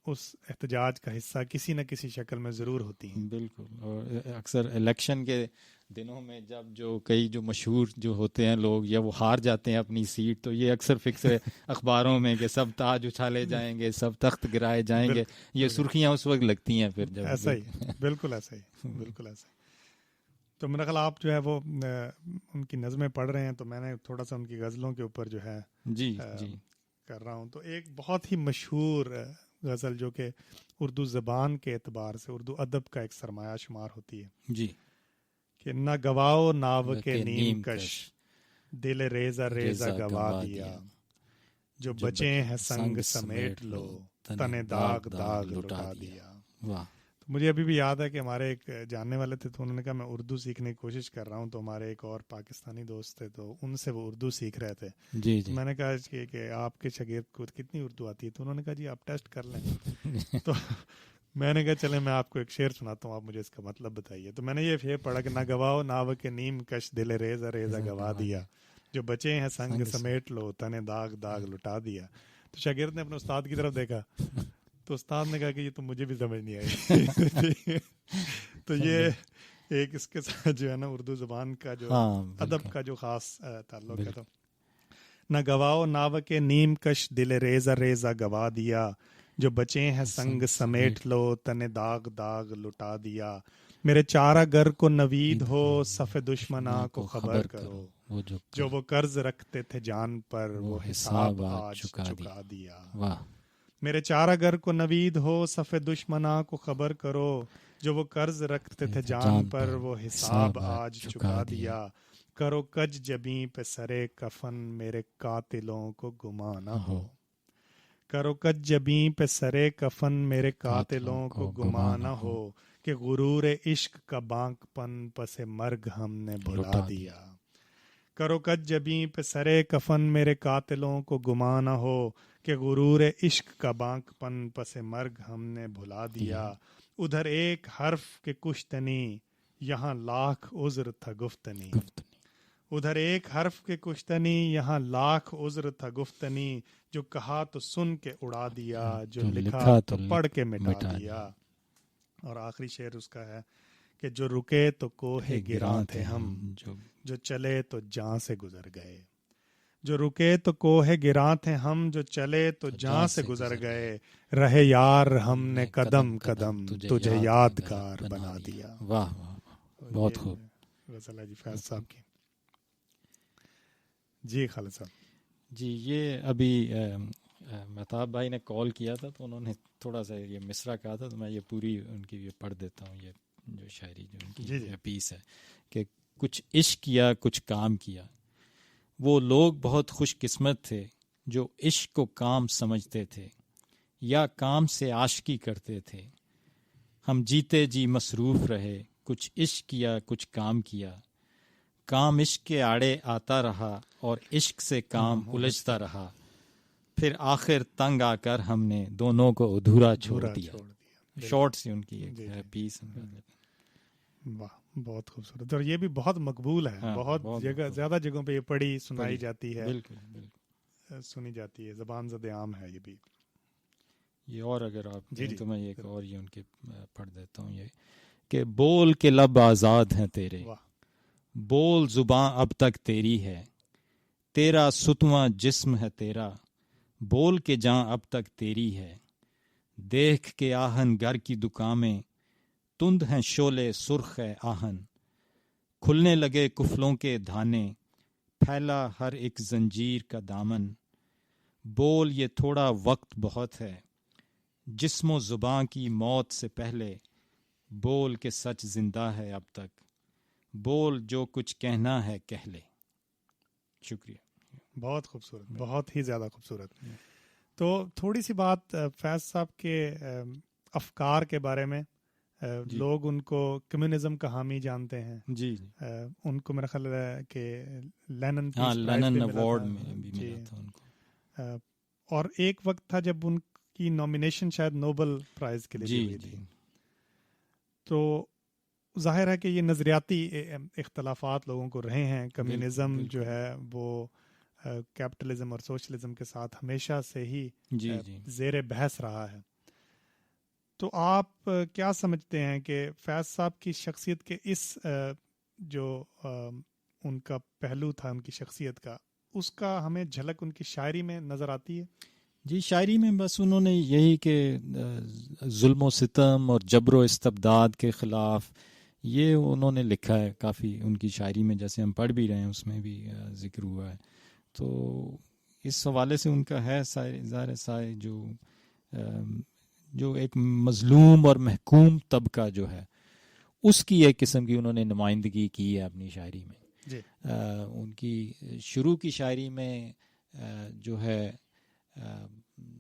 اس احتجاج کا حصہ کسی نہ کسی شکل میں ضرور ہوتی ہیں. بالکل. اور اکثر الیکشن کے دنوں میں جب جو کئی جو مشہور جو ہوتے ہیں لوگ یا وہ ہار جاتے ہیں اپنی سیٹ تو یہ اکثر فکس ہے اخباروں میں کہ سب تاج اچھالے جائیں گے سب تخت گرائے جائیں گے. یہ سرخیاں اس وقت لگتی ہیں پھر جب ایسا ہی بالکل ایسا ہی بالکل ایسا ہی. تو میرا خیال آپ جو ہے وہ ان کی نظمیں پڑھ رہے ہیں تو میں نے تھوڑا سا ان کی غزلوں کے اوپر جو ہے جی کر رہا ہوں. تو ایک بہت ہی مشہور غزل جو کہ اردو زبان کے اعتبار سے اردو ادب کا ایک سرمایہ شمار ہوتی ہے جی کہ نہ گواؤ ناو کے نیم کش دل ریزہ ریزہ گوا دیا جو بچے ہیں سنگ سمیٹ لو تن داغ داغ لٹا دیا. واہ. تو مجھے ابھی بھی یاد ہے کہ ہمارے ایک جاننے والے تھے تو انہوں نے کہا میں اردو سیکھنے کی کوشش کر رہا ہوں. تو ہمارے ایک اور پاکستانی دوست تھے تو ان سے وہ اردو سیکھ رہے تھے. جی تو میں نے کہا کہ آپ کے شاگرد کو کتنی اردو آتی ہے تو انہوں نے کہا جی آپ ٹیسٹ کر لیں. تو میں نے کہا چلیں میں آپ کو ایک شعر سناتا ہوں آپ مجھے اس کا مطلب بتائیے. تو میں نے یہ شعر پڑھا کہ نہ گواؤ ناو کے نیم کش دل ریزہ ریزہ گوا دیا جو بچے ہیں سنگ سمیٹ لو تن داغ داغ لٹا دیا. تو شاگرد نے اپنے استاد کی طرف دیکھا تو استاد نے کہا کہ یہ تو مجھے بھی سمجھ نہیں آئی. تو یہ ایک اس کے ساتھ جو ہے نا اردو زبان کا جو ادب کا جو خاص تعلق ہے. تو نہ گواؤ ناوک نیم کش دل ریزہ ریزہ گوا دیا، جو بچے ہیں سنگ سمیٹ لو تنے داغ داغ لٹا دیا، میرے چارہ گر کو نوید ہو صف دشمنا کو خبر کرو، جو وہ قرض رکھتے تھے جان پر وہ حساب آج چکا دیا، میرے چارہ گر کو نوید ہو صف دشمنا کو خبر کرو، جو وہ قرض رکھتے تھے جان پر وہ حساب آج چکا دیا، کرو کج جبیں پہ سرے کفن میرے قاتلوں کو گما نہ ہو، کرو کج جبیں پہ سرے کفن میرے قاتلوں کو گما نہ ہو، کہ غرور عشق کا بانک پن پس مرگ ہم نے بھلا دیا، کرو کج جبیں پہ سرے کفن میرے قاتلوں کو گما نہ ہو، کہ غرور عشق کا بانک پن پس مرگ ہم نے بھلا دیا، ادھر ایک حرف کے کشتنی یہاں لاکھ عذر تھا گفتنی، ادھر ایک حرف کے کشتنی یہاں لاکھ عذر تھا گفتنی، جو کہا تو سن کے اڑا دیا، جو لکھا تو پڑھ کے مٹا دیا۔ اور آخری شعر اس کا ہے کہ جو رکے تو کوہ گراں تھے ہم، جو چلے تو جاں سے گزر گئے، جو رکے تو کوہ گراں تھے ہم، جو چلے تو جاں سے گزر گئے، رہے یار ہم نے قدم قدم تجھے یادگار بنا دیا۔ واہ واہ، بہت خوب غزل ہے جی فیض صاحب کی۔ جی خالد صاحب جی، یہ ابھی مہتاب بھائی نے کال کیا تھا تو انہوں نے تھوڑا سا یہ مصرع کہا تھا، تو میں یہ پوری ان کی یہ پڑھ دیتا ہوں، یہ جو شاعری جو ان کی پیس ہے کہ کچھ عشق کیا کچھ کام کیا، وہ لوگ بہت خوش قسمت تھے جو عشق کو کام سمجھتے تھے یا کام سے عاشقی کرتے تھے، ہم جیتے جی مصروف رہے، کچھ عشق کیا کچھ کام کیا، کام عشق کے آڑے آتا رہا اور عشق سے کام الجھتا رہا، پھر آخر تنگ آ کر ہم نے دونوں کو ادھورا چھوڑ دیا۔ شارٹ سی ان کی ایک پیس۔ واہ، بہت خوبصورت، اور یہ بھی بہت مقبول ہے، بہت جگہ زیادہ جگہوں پہ یہ پڑھی سنائی جاتی ہے، بالکل سنی جاتی ہے، زبان زد عام ہے یہ بھی۔ یہ اور اگر آپ تو میں ایک اور یہ ان کے پڑھ دیتا ہوں، یہ کہ بول کے لب آزاد ہیں تیرے، بول زباں اب تک تیری ہے، تیرا ستواں جسم ہے تیرا، بول کے جاں اب تک تیری ہے، دیکھ کے آہن گر کی دکان میں تند ہیں شعلے سرخ ہے آہن، کھلنے لگے کفلوں کے دھانے، پھیلا ہر ایک زنجیر کا دامن، بول یہ تھوڑا وقت بہت ہے جسم و زباں کی موت سے پہلے، بول کے سچ زندہ ہے اب تک، بول جو کچھ کہنا ہے کہہ لے۔ شکریہ، بہت خوبصورت، بہت ہی زیادہ خوبصورت۔ تو تھوڑی سی بات فیض صاحب کے افکار کے بارے میں، لوگ ان کو کمیونزم کا حامی جانتے ہیں، جی ان کو میرا خیال ہے کہ لینن ایوارڈ میں بھی ملا تھا ان کو، اور ایک وقت تھا جب ان کی نامینیشن شاید نوبل پرائز کے لیے ہوئی تھی۔ تو ظاہر ہے کہ یہ نظریاتی اختلافات لوگوں کو رہے ہیں، کمیونزم جو ہے وہ کیپٹلزم اور سوشلزم کے ساتھ ہمیشہ سے ہی زیر بحث رہا ہے۔ تو آپ کیا سمجھتے ہیں کہ فیض صاحب کی شخصیت کے اس جو ان کا پہلو تھا ان کی شخصیت کا، اس کا ہمیں جھلک ان کی شاعری میں نظر آتی ہے؟ جی، شاعری میں بس انہوں نے یہی کہ ظلم و ستم اور جبر و استبداد کے خلاف یہ انہوں نے لکھا ہے کافی ان کی شاعری میں، جیسے ہم پڑھ بھی رہے ہیں اس میں بھی ذکر ہوا ہے۔ تو اس حوالے سے ان کا ہے ظاہر سائے جو ایک مظلوم اور محکوم طبقہ جو ہے اس کی ایک قسم کی انہوں نے نمائندگی کی ہے اپنی شاعری میں۔ ان کی شروع کی شاعری میں جو ہے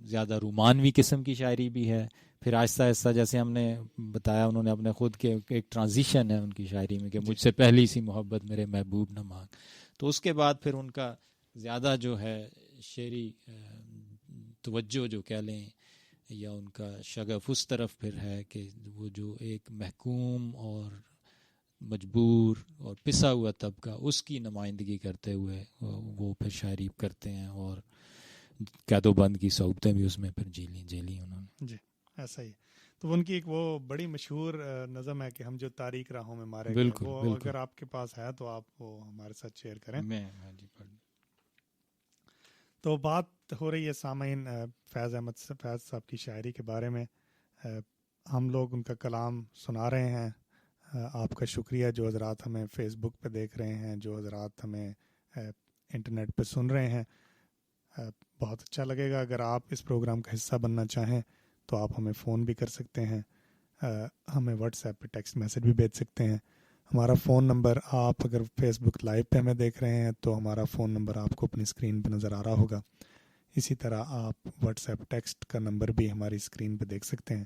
زیادہ رومانوی قسم کی شاعری بھی ہے، پھر آہستہ آہستہ جیسے ہم نے بتایا انہوں نے اپنے خود کے ایک ٹرانزیشن ہے ان کی شاعری میں کہ مجھ سے پہلی سی محبت میرے محبوب نہ مانگ، تو اس کے بعد پھر ان کا زیادہ جو ہے شعری توجہ جو کہہ لیں یا ان کا شغف اس طرف پھر ہے کہ وہ جو ایک محکوم اور مجبور اور پسا ہوا طبقہ اس کی نمائندگی کرتے ہوئے وہ پھر شاعری کرتے ہیں، اور قید و بند کی صعوبتیں بھی اس میں پھر جیلی انہوں نے۔ جی ایسا ہی۔ تو ان کی ایک وہ بڑی مشہور نظم ہے کہ ہم جو تاریک راہوں میں مارے گئے، وہ اگر آپ کے پاس ہے تو آپ وہ ہمارے ساتھ شیئر کریں۔ میں جی پڑھ تو بات ہو رہی ہے سامعین فیض احمد فیض صاحب کی شاعری کے بارے میں. ہم لوگ ان کا کلام سنا رہے ہیں. آپ کا شکریہ جو حضرات ہمیں فیس بک پہ دیکھ رہے ہیں, جو حضرات ہمیں انٹرنیٹ پہ سن رہے ہیں. بہت اچھا لگے گا اگر آپ اس پروگرام کا حصہ بننا چاہیں تو آپ ہمیں فون بھی کر سکتے ہیں, ہمیں واٹس ایپ پہ ٹیکسٹ میسج بھی بھیج سکتے ہیں. ہمارا فون نمبر, آپ اگر فیس بک لائیو پہ ہمیں دیکھ رہے ہیں تو ہمارا فون نمبر آپ کو اپنی اسکرین پہ نظر آ رہا ہوگا. اسی طرح آپ واٹس ایپ ٹیکسٹ کا نمبر بھی ہماری اسکرین پہ دیکھ سکتے ہیں.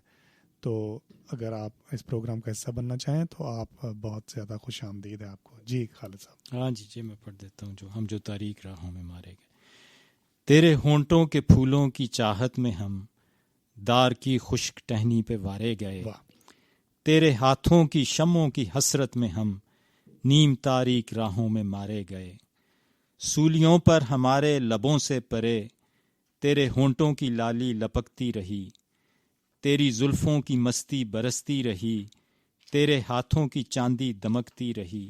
تو اگر آپ اس پروگرام کا حصہ بننا چاہیں تو آپ بہت زیادہ خوش آمدید ہے آپ کو. جی خالد صاحب. ہاں جی میں پڑھ دیتا ہوں. ہم جو تاریک راہوں میں مارے گئے, تیرے ہونٹوں کے پھولوں کی چاہت میں ہم دار کی خشک ٹہنی پہ وارے گئے. تیرے ہاتھوں کی شمعوں کی حسرت میں ہم نیم تاریک راہوں میں مارے گئے. سولیوں پر ہمارے لبوں سے پرے تیرے ہونٹوں کی لالی لپکتی رہی. تیری زلفوں کی مستی برستی رہی, تیرے ہاتھوں کی چاندی دمکتی رہی.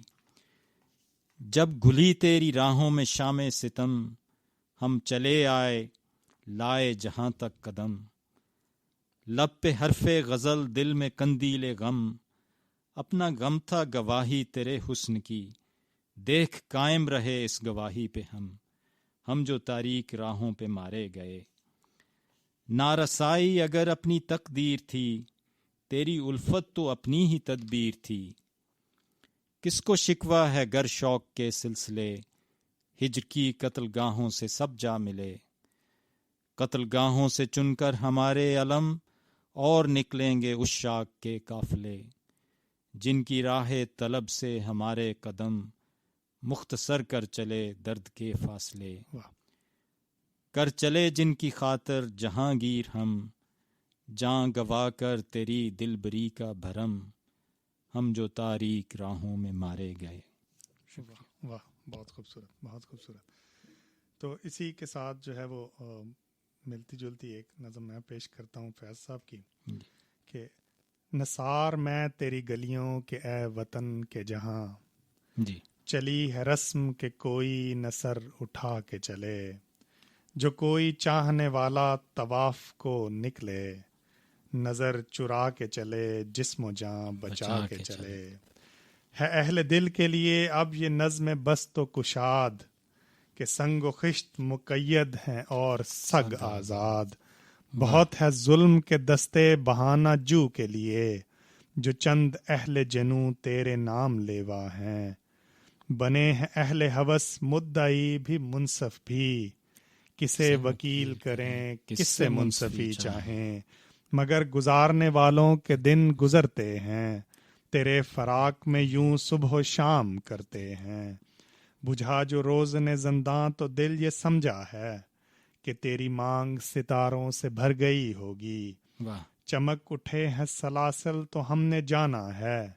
جب گھلی تیری راہوں میں شام ستم, ہم چلے آئے لائے جہاں تک قدم. لب پہ حرف غزل دل میں قندیل غم, اپنا غم تھا گواہی تیرے حسن کی. دیکھ قائم رہے اس گواہی پہ ہم جو تاریک راہوں پہ مارے گئے. نارسائی اگر اپنی تقدیر تھی, تیری الفت تو اپنی ہی تدبیر تھی. کس کو شکوہ ہے گر شوق کے سلسلے, ہجر کی قتل گاہوں سے سب جا ملے. قتل گاہوں سے چن کر ہمارے علم, اور نکلیں گے عشاق کے قافلے. جن کی راہ طلب سے ہمارے قدم, مختصر کر چلے درد کے فاصلے. کر چلے جن کی خاطر جہانگیر ہم, جاں گوا کر تیری دل بری کا بھرم. ہم جو تاریک راہوں میں مارے گئے. واہ, بہت خوبصورت, بہت خوبصورت. تو اسی کے ساتھ جو ہے وہ ملتی جلتی ایک نظم میں پیش کرتا ہوں فیض صاحب کی, کہ نثار میں تیری گلیوں کے اے وطن کے جہاں, جی چلی ہے رسم کہ کوئی نثر اٹھا کے چلے. جو کوئی چاہنے والا طواف کو نکلے, نظر چرا کے چلے جسم و جاں بچا کے چلے. ہے اہل دل کے لیے اب یہ نظم بس تو کشاد, کہ سنگ و خشت مقید ہیں اور سگ آزاد. بہت ہے ظلم کے دستے بہانہ جو کے لیے, جو چند اہل جنوں تیرے نام لیوا ہیں. بنے ہیں اہل ہوس مدعی بھی منصف بھی, کسے وکیل کریں کس سے منصفی چاہیں. مگر گزارنے والوں کے دن گزرتے ہیں, تیرے فراق میں یوں صبح و شام کرتے ہیں. بجھا جو روزن زنداں تو دل یہ سمجھا ہے, کہ تیری مانگ ستاروں سے بھر گئی ہوگی. چمک اٹھے ہیں سلاسل تو ہم نے جانا ہے,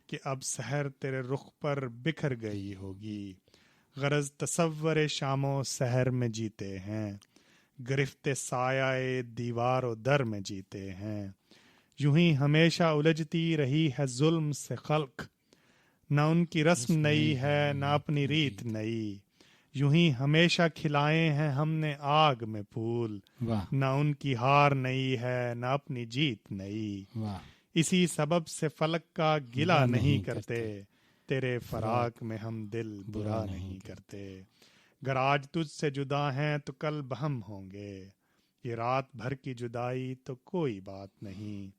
کہ اب سحر تیرے رخ پر بکھر گئی ہوگی. غرض تصور شام و سحر میں جیتے ہیں, گرفت سایہ دیوار و در میں جیتے ہیں. یوں ہی ہمیشہ الجھتی رہی ہے ظلم سے خلق, نہ ان کی رسم نئی ہے نہ اپنی ریت نئی. یوں ہی ہمیشہ کھلائے ہیں ہم نے آگ میں پھول, نہ ان کی ہار نئی ہے نہ اپنی جیت نئی. اسی سبب سے فلک کا گلہ نہیں کرتے, تیرے فراق میں ہم دل برا نہیں کرتے. گر آج تجھ سے جدا ہیں تو کل بہم ہوں گے, یہ رات بھر کی جدائی تو کوئی بات نہیں.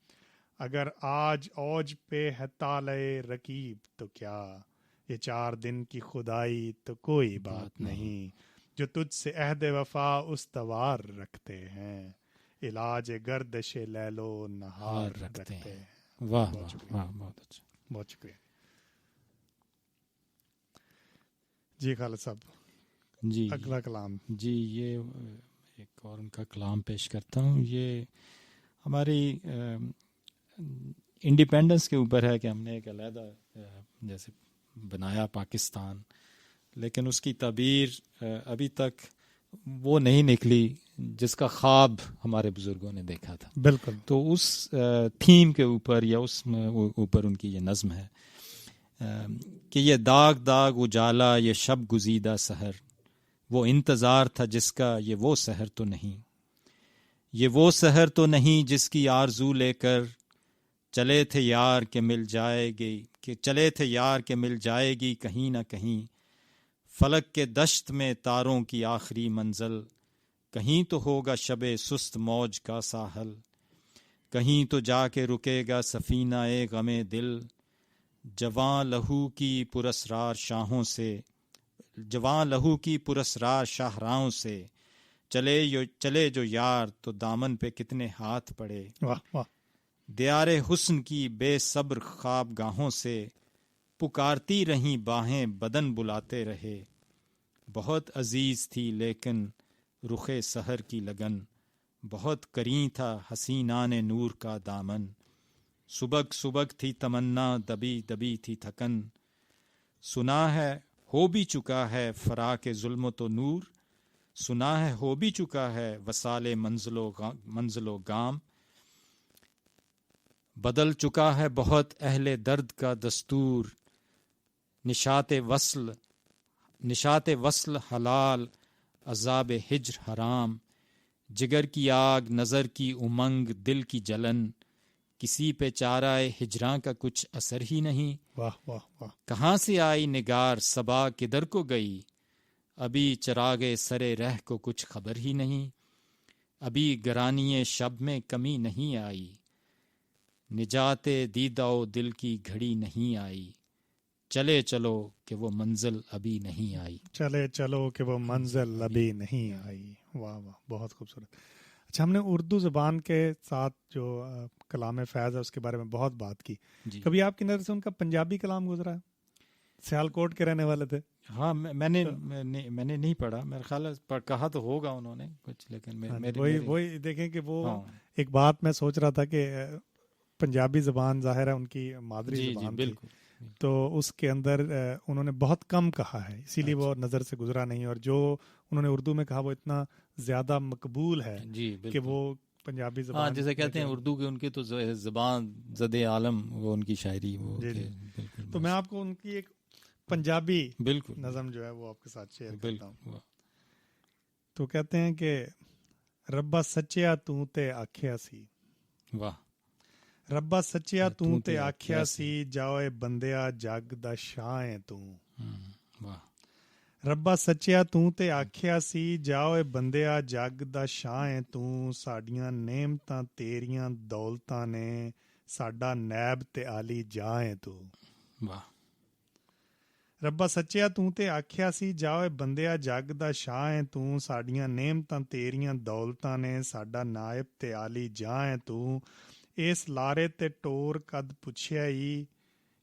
اگر آج اوج پہ ہے طالع رقیب تو کیا, یہ 4 دن کی خدائی تو کوئی بات نہیں. جو تجھ سے عہد وفا استوار رکھتے ہیں, علاج گردش لیل و نہار رکھتے ہیں. واہ واہ, بہت اچھا, بہت شکریہ. جی خالد صاحب, جی اگلا کلام. جی یہ ایک اور ان کا کلام پیش کرتا ہوں. یہ ہماری انڈیپینڈنس کے اوپر ہے کہ ہم نے ایک علیحدہ جیسے بنایا پاکستان, لیکن اس کی تعبیر ابھی تک وہ نہیں نکلی جس کا خواب ہمارے بزرگوں نے دیکھا تھا. بالکل. تو اس تھیم کے اوپر یا اس اوپر ان کی یہ نظم ہے کہ یہ داغ داغ اجالا یہ شب گزیدہ سحر, وہ انتظار تھا جس کا یہ وہ سحر تو نہیں، یہ وہ سحر تو نہیں جس کی آرزو لے کر چلے تھے یار کہ مل جائے گی، کہ چلے تھے یار کہ مل جائے گی کہیں نہ کہیں، فلک کے دشت میں تاروں کی آخری منزل، کہیں تو ہوگا شب سست موج کا ساحل، کہیں تو جا کے رکے گا سفینہ غم دل، جواں لہو کی پراسرار شاہوں سے، جواں لہو کی پراسرار شاہراہوں سے، چلے جو یار تو دامن پہ کتنے ہاتھ پڑے، واہ واہ، دیار حسن کی بے صبر خواب گاہوں سے، پکارتی رہیں باہیں بدن بلاتے رہے، بہت عزیز تھی لیکن رخ سحر کی لگن، بہت کریں تھا حسینان نور کا دامن، سبک سبک تھی تمنا دبی دبی تھی تھکن، سنا ہے ہو بھی چکا ہے فراق ظلمت و نور، سنا ہے ہو بھی چکا ہے وصال منزل و گام، بدل چکا ہے بہت اہل درد کا دستور، نشاط وصل حلال عذاب ہجر حرام، جگر کی آگ نظر کی امنگ دل کی جلن، کسی پہ چارہ ہجراں کا کچھ اثر ہی نہیں، واہ واہ واہ، کہاں سے آئی نگار صبا کدھر کو گئی، ابھی چراغ سرے رہ کو کچھ خبر ہی نہیں، ابھی گرانی شب میں کمی نہیں آئی، نجات دیدہ و دل کی گھڑی نہیں آئی، چلے چلو کہ وہ منزل ابھی نہیں آئی، چلے چلو کہ وہ منزل ابھی نہیں آئی، واہ واہ، بہت خوبصورت۔ اچھا، ہم نے اردو زبان کے ساتھ جو کلام فیض ہے اس کے بارے میں بہت بات کی، جی کبھی آپ کی نظر سے ان کا پنجابی کلام گزرا ہے؟ سیالکوٹ کے رہنے والے تھے۔ ہاں، میں نے نہیں پڑھا، میرا خیال ہے کہا تو ہوگا انہوں نے کچھ، لیکن وہی دیکھیں کہ وہ ایک بات میں سوچ رہا تھا کہ پنجابی زبان ظاہر ہے ان کی مادری زبان تھی، تو اس کے اندر انہوں نے بہت کم کہا ہے، اسی لیے وہ نظر سے گزرا نہیں، اور جو انہوں نے اردو میں کہا وہ اتنا زیادہ مقبول ہے کہ وہ پنجابی زبان، جیسے کہتے ہیں اردو کے ان کے تو زبان زد عالم، وہ ان کی شاعری وہ تو میں آپ کو ان کی ایک پنجابی نظم جو ہے وہ آپ کے ساتھ شیئر کرتا ہوں۔ تو کہتے ہیں کہ ربا سچیا تو تے آکھیا سی، واہ، ربا سچیا تو تے آکھیا سی، جاؤے بندیا جگ دا شاہ ہے تو، ربا سچیا تو تے آکھیا سی، جاؤے بندیا جگ دا شاہ ہے تو، ساڈیاں نعمتاں تیریاں دولتاں نے، ساڈا نیب تے عالی جاہ ہے تو، واہ، ربا سچیا تو تے آکھیا سی، جاؤے بندیا جگ دا شاہ ہے تو، ساڈیاں نعمتاں تیریاں دولتاں نے، ساڈا نائب تے عالی جاہ ہے تو، اس لارے تے ٹور کد پچھیا ہی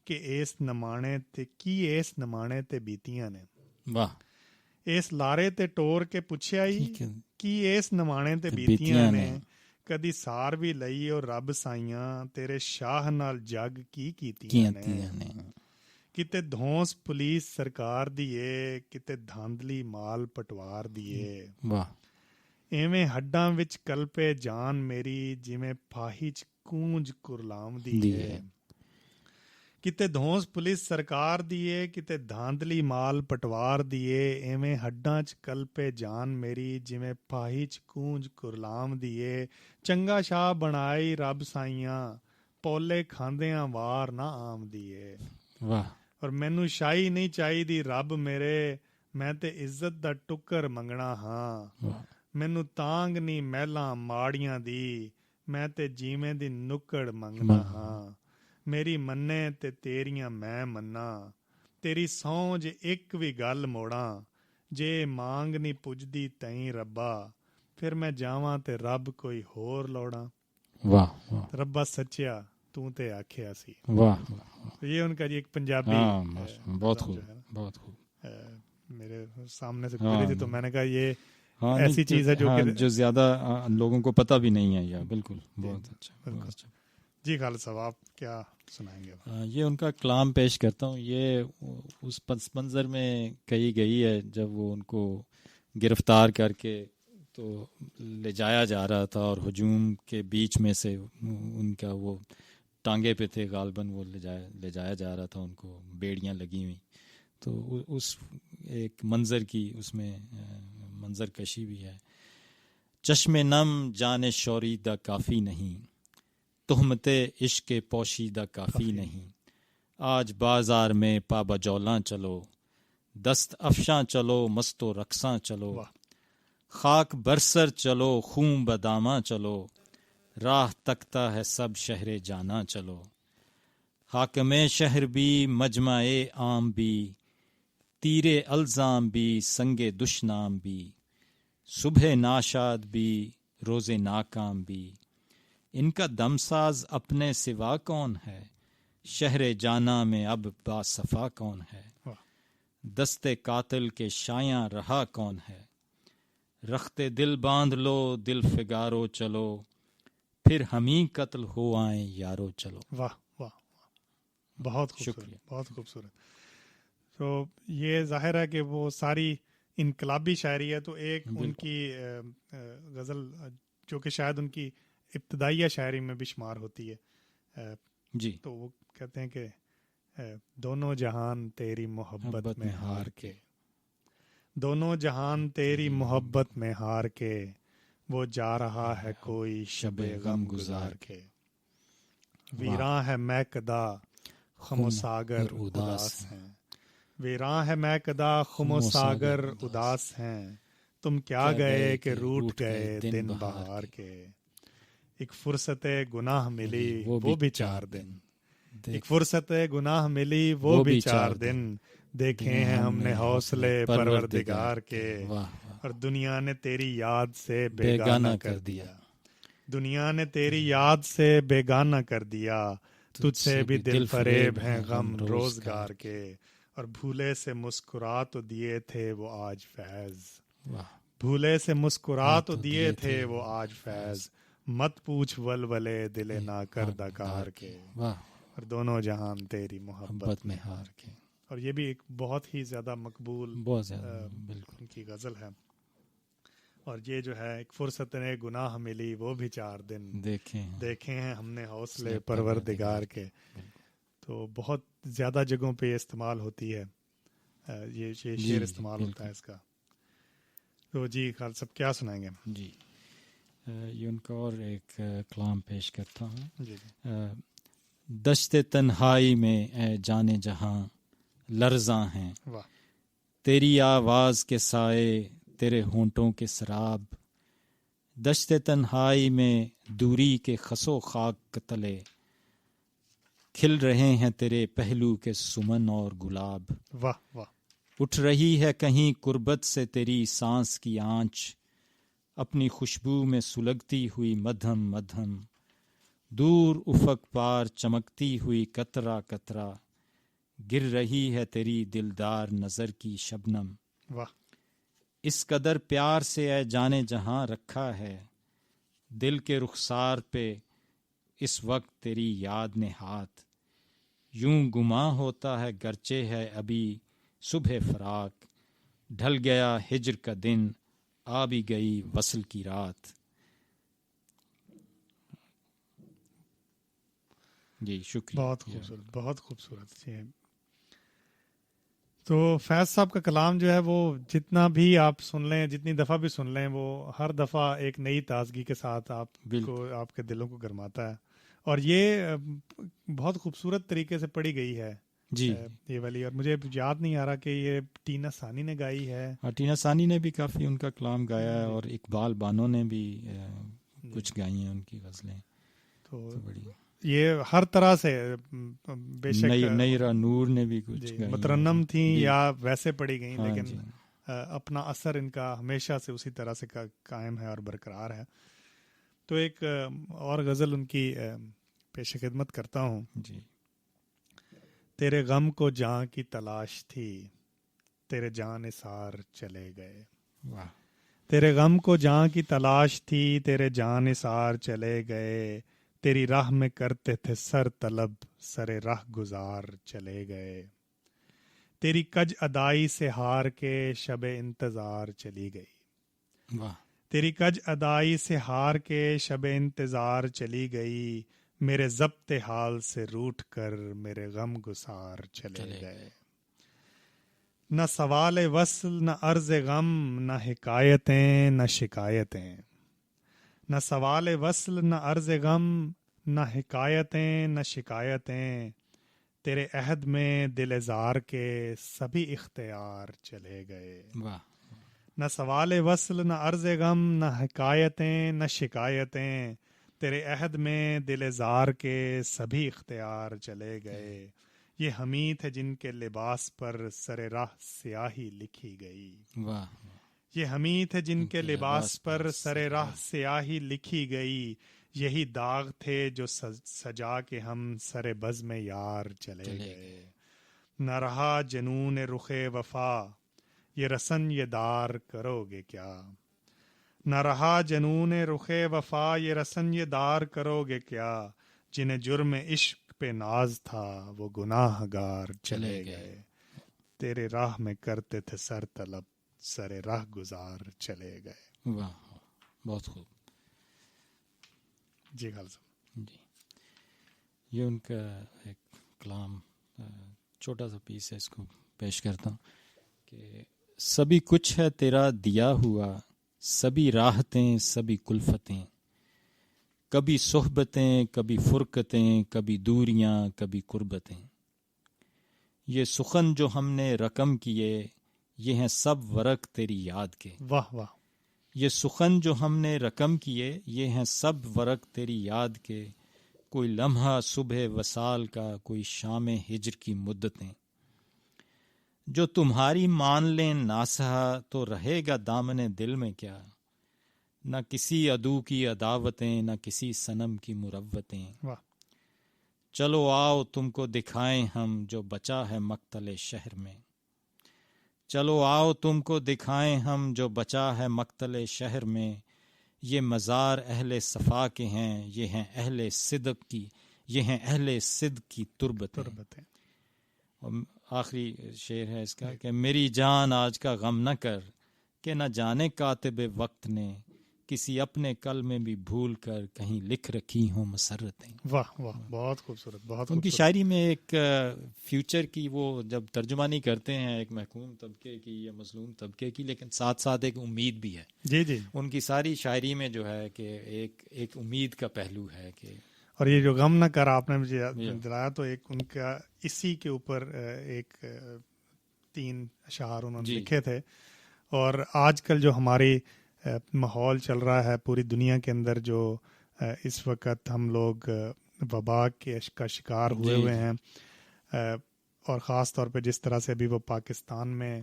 کہ اس نمانے تے کی اس نمانے تے بیتیاں نے، واہ، اس لارے تے ٹور کے پچھیا ہی کی اس نمانے تے بیتیاں نے، کدی سار بھی لئی اور رب سائیاں تیرے شاہ نال جگ کی کیتیاں نے، کتے دھونس پولیس سرکار دیے، کتے دھاندلی مال پٹوار دیے، واہ، ایویں ہڈاں وچ کلپے جان میری، جویں پھاہی چ کونج کرلام دیے، کتے دھونس پولیس سرکار دیے، کتے دھاندلی مال پٹوار دیے، ایویں ہڈاں چ کلپے جان میری، جویں پھاہی چ کونج کرلام دیے، چنگا شاہ بنائی رب سائیاں، پولے کھاندیاں وار نہ آم دیے، واہ، اور مینوں شاہی نہیں چاہی دی رب میرے، میں تے عزت دا ٹکر منگنا ہاں، مینوں تانگ نہیں محلاں ماڑیاں دی، میں تے جیویں دی نکڑ منگنا ہاں، میری مننے تے تیریاں میں منا، تیری سوں جے ایک وی گل موڑاں، جے مانگ نہیں پجدی تئیں ربا، پھر میں جاواں تے رب کوئی ہور لوڑاں، واہ، ربا سچیا تو تے آکھیا سی، واہ، یہ ان کا جی ایک پنجابی، بہت خوب، بہت خوب، میرے سامنے سے گزری تھی تو میں نے کہا یہ ہاں ایسی چیز ہے جو کہ جو زیادہ لوگوں کو پتہ بھی نہیں ہے، یا بالکل بہت اچھا، بہت اچھا۔ جی خالد صاحب آپ کیا سنائیں گے؟ یہ ان کا کلام پیش کرتا ہوں، یہ اس پس منظر میں کہی گئی ہے جب وہ ان کو گرفتار کر کے تو لے جایا جا رہا تھا، اور ہجوم کے بیچ میں سے ان کا وہ ٹانگے پہ تھے غالباً، وہ لے جایا جا رہا تھا ان کو، بیڑیاں لگی ہوئی، تو اس ایک منظر کی اس میں منظر کشی بھی ہے. چشم نم جان شوریدہ کافی نہیں، تہمت عشق پوشیدہ کافی نہیں. آج بازار میں پا بجولاں چلو، دست افشاں چلو، مست و رقصاں چلو. خاک برسر چلو، خون بداماں چلو، راہ تکتا ہے سب شہر جانا چلو. حاکم شہر بھی، مجمع عام بھی، تیر الزام بھی، سنگ دشنام بھی، صبح ناشاد بھی، روز ناکام بھی. ان کا دمساز اپنے سوا کون ہے، شہر جانا میں اب با صفا کون ہے. دست قاتل کے شایاں رہا کون ہے، رخت دل باندھ لو، دل فگارو چلو، پھر ہمیں قتل ہو آئیں یارو چلو. واہ واہ، بہت خوبصورت، بہت خوبصورت. تو یہ ظاہر ہے کہ وہ ساری انقلابی شاعری ہے. تو ایک ان کی غزل جو کہ شاید ان کی ابتدائیہ شاعری میں بھی شمار ہوتی ہے جی، تو وہ کہتے ہیں کہ دونوں جہان تیری محبت میں ہار کے، دونوں جہان تیری محبت میں ہار کے، وہ جا رہا ہے کوئی شب غم گزار کے. ویراں ہے میکدا خم و ساگر اداس ہیں، ویراں ہے میکدا خم و ساگر اداس ہیں. تم کیا گئے کہ روٹ گئے دن بہار کے. ایک فرصت گناہ ملی وہ بھی 4 دن، ایک فرصت گناہ ملی وہ بھی 4 دن. دیکھے ہیں ہم نے حوصلے پروردگار کے، اور دنیا نے تیری یاد سے بیگانہ کر دیا. دنیا نے تیری یاد سے بیگانہ کر دیا. تجھ سے بھی دل فریب ہیں غم روزگار کے، اور بھولے سے مسکرا تو دیے تھے وہ آج فیض. بھولے سے مسکرا تو دیے تھے وہ آج فیض. مت پوچھ ولولے دل نا کردہ کار کے، اور دونوں جہان تیری محبت میں ہار کے. اور یہ بھی ایک بہت ہی زیادہ مقبول بالکل کی غزل ہے. اور یہ جو ہے ایک فرصت نے گناہ ملی وہ بھی 4 دن، دیکھے ہیں ہم نے حوصلے پروردگار کے. تو بہت زیادہ جگہوں پہ یہ استعمال ہوتی ہے، یہ شعر استعمال ہوتا ہے اس کا. تو جی خالد صاحب کیا سنائیں گے؟ جی یہ ان کا اور ایک کلام پیش کرتا ہوں. جی دشت تنہائی میں اے جانے جہاں لرزاں ہیں، تیری آواز کے سائے تیرے ہونٹوں کے سراب. دشت تنہائی میں دوری کے خسو خاک تلے کھل رہے ہیں تیرے پہلو کے سمن اور گلاب. واہ واہ. اٹھ رہی ہے کہیں قربت سے تیری سانس کی آنچ، اپنی خوشبو میں سلگتی ہوئی مدھم مدھم. دور افق پار چمکتی ہوئی قطرہ قطرہ گر رہی ہے تیری دلدار نظر کی شبنم. واہ. اس قدر پیار سے اے جانے جہاں رکھا ہے دل کے رخسار پہ اس وقت تیری یاد نے ہاتھ. یوں گماں ہوتا ہے گرچہ ہے ابھی صبح فراق، ڈھل گیا ہجر کا دن آ بھی گئی وصل کی رات. جی شکریہ. بہت خوبصورت، بہت خوبصورت. تو فیض صاحب کا کلام جو ہے وہ جتنا بھی آپ سن لیں، جتنی دفعہ بھی سن لیں، وہ ہر دفعہ ایک نئی تازگی کے ساتھ آپ کو، آپ کے دلوں کو گرماتا ہے. اور یہ بہت خوبصورت طریقے سے پڑھی گئی ہے جی یہ والی. اور مجھے یاد نہیں آ رہا کہ یہ ٹینا ثانی نے گائی ہے. ٹینا ثانی نے بھی کافی ان کا کلام گایا ہے، اور اقبال بانو نے بھی کچھ گائی ہیں ان کی غزلیں. تو بڑی یہ ہر طرح سے بے شک نیرا نور نے بھی کچھ گائی، مترنم تھیں یا ویسے پڑھی گئیں، لیکن اپنا اثر ان کا ہمیشہ سے اسی طرح سے قائم ہے اور برقرار ہے. تو ایک اور غزل ان کی پیش خدمت کرتا ہوں. جی. تیرے غم کو جاں کی تلاش تھی، تیرے جاں نثار چلے گئے. واہ. تیرے غم کو جاں کی تلاش تھی، تیرے جاں نثار چلے گئے. تیری راہ میں کرتے تھے سر طلب، سر راہ گزار چلے گئے. تیری کج ادائی سے ہار کے شب انتظار چلی گئی. واہ. تیری کج ادائی سے ہار کے شب انتظار چلی گئی. میرے ضبط حال سے روٹھ کر میرے غم گسار چلے گئے. نہ سوال وصل نہ عرض غم نہ حکایتیں نہ شکایتیں، نہ سوال وصل نہ عرض غم نہ حکایتیں نہ شکایتیں، تیرے عہد میں دل زار کے سبھی اختیار چلے گئے۔ واہ۔ نہ سوال وصل نہ عرض غم نہ حکایتیں نہ شکایتیں، تیرے عہد میں دل زار کے سبھی اختیار چلے گئے۔ یہ حمید ہے جن کے لباس پر سر راہ سیاہی لکھی گئی۔ واہ۔ یہ حمید ہے جن کے لباس پر سر راہ سیاہی لکھی گئی، یہی داغ تھے جو سجا کے ہم سر بزم یار چلے گئے۔ نہ رہا جنون رخ وفا، یہ رسن یہ دار کرو گے کیا؟ نہ رہا جنون رخ وفا، یہ رسن یہ دار کرو گے کیا؟ جنہیں جرم عشق پہ ناز تھا وہ گناہ گار چلے گئے۔ تیرے راہ میں کرتے تھے سر طلب، سر راہ گزار چلے گئے۔ واہ، بہت خوب جی خالص جی۔ یہ ان کا ایک کلام، چھوٹا سا پیس ہے، اس کو پیش کرتا ہوں کہ سبھی کچھ ہے تیرا دیا ہوا، سبھی راحتیں سبھی کلفتیں، کبھی صحبتیں کبھی فرقتیں، کبھی دوریاں کبھی قربتیں، یہ سخن جو ہم نے رقم کیے یہ ہیں سب ورق تیری یاد کے۔ واہ واہ۔ یہ سخن جو ہم نے رقم کیے یہ ہیں سب ورق تیری یاد کے، کوئی لمحہ صبح وصال کا، کوئی شام ہجر کی مدتیں، جو تمہاری مان لیں ناسہا تو رہے گا دامن دل میں کیا، نہ کسی عدو کی عداوتیں نہ کسی صنم کی مروتیں، چلو آؤ تم کو دکھائیں ہم جو بچا ہے مقتل شہر میں، چلو آؤ تم کو دکھائیں ہم جو بچا ہے مقتل شہر میں، یہ مزار اہل صفا کے ہیں، یہ ہیں اہل صدق کی، یہ ہیں اہل صدق کی تربتیں۔ اور آخری شعر ہے اس کا کہ میری جان آج کا غم نہ کر، کہ نہ جانے کاتب وقت نے کسی اپنے کل میں بھی بھول کر کہیں لکھ رکھی ہوں مسرتیں۔ واہ واہ، بہت خوبصورت، بہت ان کی شاعری میں ایک فیوچر کی وہ جب ترجمانی کرتے ہیں ایک محکوم طبقے کی یا مظلوم طبقے کی، لیکن ساتھ ساتھ ایک امید بھی ہے۔ جی جی، ان کی ساری شاعری میں جو ہے کہ ایک امید کا پہلو ہے کہ، اور یہ جو غم نہ کر آپ نے مجھے دلایا تو ایک ان کا اسی کے اوپر ایک 3 اشعار انہوں نے لکھے تھے۔ اور آج کل جو ہماری ماحول چل رہا ہے پوری دنیا کے اندر، جو اس وقت ہم لوگ وبا کا شکار ہوئے ہیں، اور خاص طور پہ جس طرح سے ابھی وہ پاکستان میں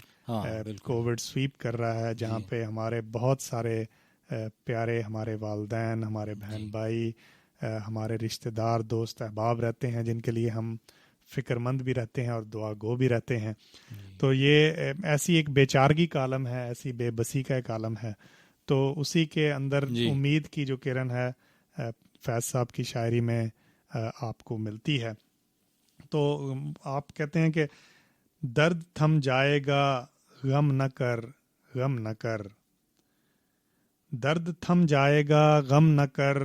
کووڈ سویپ کر رہا ہے، جہاں پہ ہمارے بہت سارے پیارے ہمارے والدین، ہمارے بہن بھائی، ہمارے رشتہ دار، دوست احباب رہتے ہیں، جن کے لیے ہم فکر مند بھی رہتے ہیں اور دعا گو بھی رہتے ہیں۔ تو یہ ایسی ایک بے چارگی کا عالم ہے، ایسی بے بسی کا ایک عالم ہے، تو اسی کے اندر امید کی جو کرن ہے فیض صاحب کی شاعری میں آپ کو ملتی ہے۔ تو آپ کہتے ہیں کہ درد تھم جائے گا غم نہ کر، غم نہ کر، درد تھم جائے گا غم نہ کر،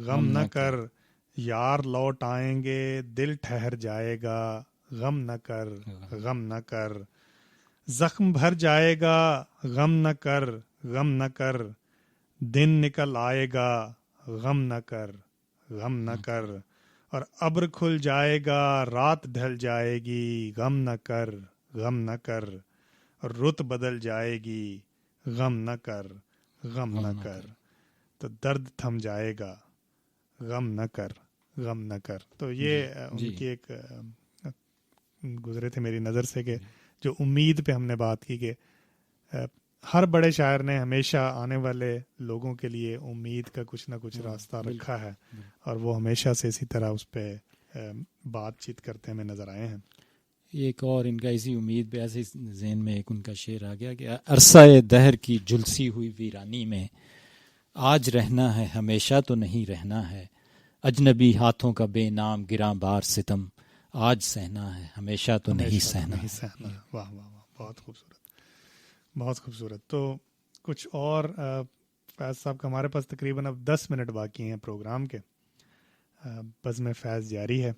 غم نہ کر، یار لوٹ آئیں گے دل ٹھہر جائے گا، غم نہ کر، غم نہ کر، زخم بھر جائے گا غم نہ کر، غم نہ کر، دن نکل آئے گا غم نہ کر، غم نہ کر، اور ابر کھل جائے گا رات ڈھل جائے گی، غم نہ کر، غم نہ کر، اور رت بدل جائے گی، غم نہ کر، غم نہ کر، تو درد تھم جائے گا غم نہ کر، غم نہ کر۔ تو یہ ان کی ایک گزرے تھے میری نظر سے کہ جو امید پہ ہم نے بات کی کہ ہر بڑے شاعر نے ہمیشہ آنے والے لوگوں کے لیے امید کا کچھ نہ کچھ راستہ رکھا ہے، اور وہ ہمیشہ سے اسی طرح اس پہ بات چیت کرتے ہمیں نظر آئے ہیں۔ ایک اور ان کا اسی امید پہ ایسے ذہن میں ایک ان کا شعر آ گیا کہ عرصہ دہر کی جھلسی ہوئی ویرانی میں آج رہنا ہے ہمیشہ تو نہیں رہنا ہے، اجنبی ہاتھوں کا بے نام گراں بار ستم آج سہنا ہے ہمیشہ تو نہیں سہنا۔ واہ واہ واہ، بہت خوبصورت، بہت خوبصورت۔ تو کچھ اور فیض صاحب کا ہمارے پاس تقریباً اب 10 منٹ باقی ہیں پروگرام کے، بزم فیض جاری ہے۔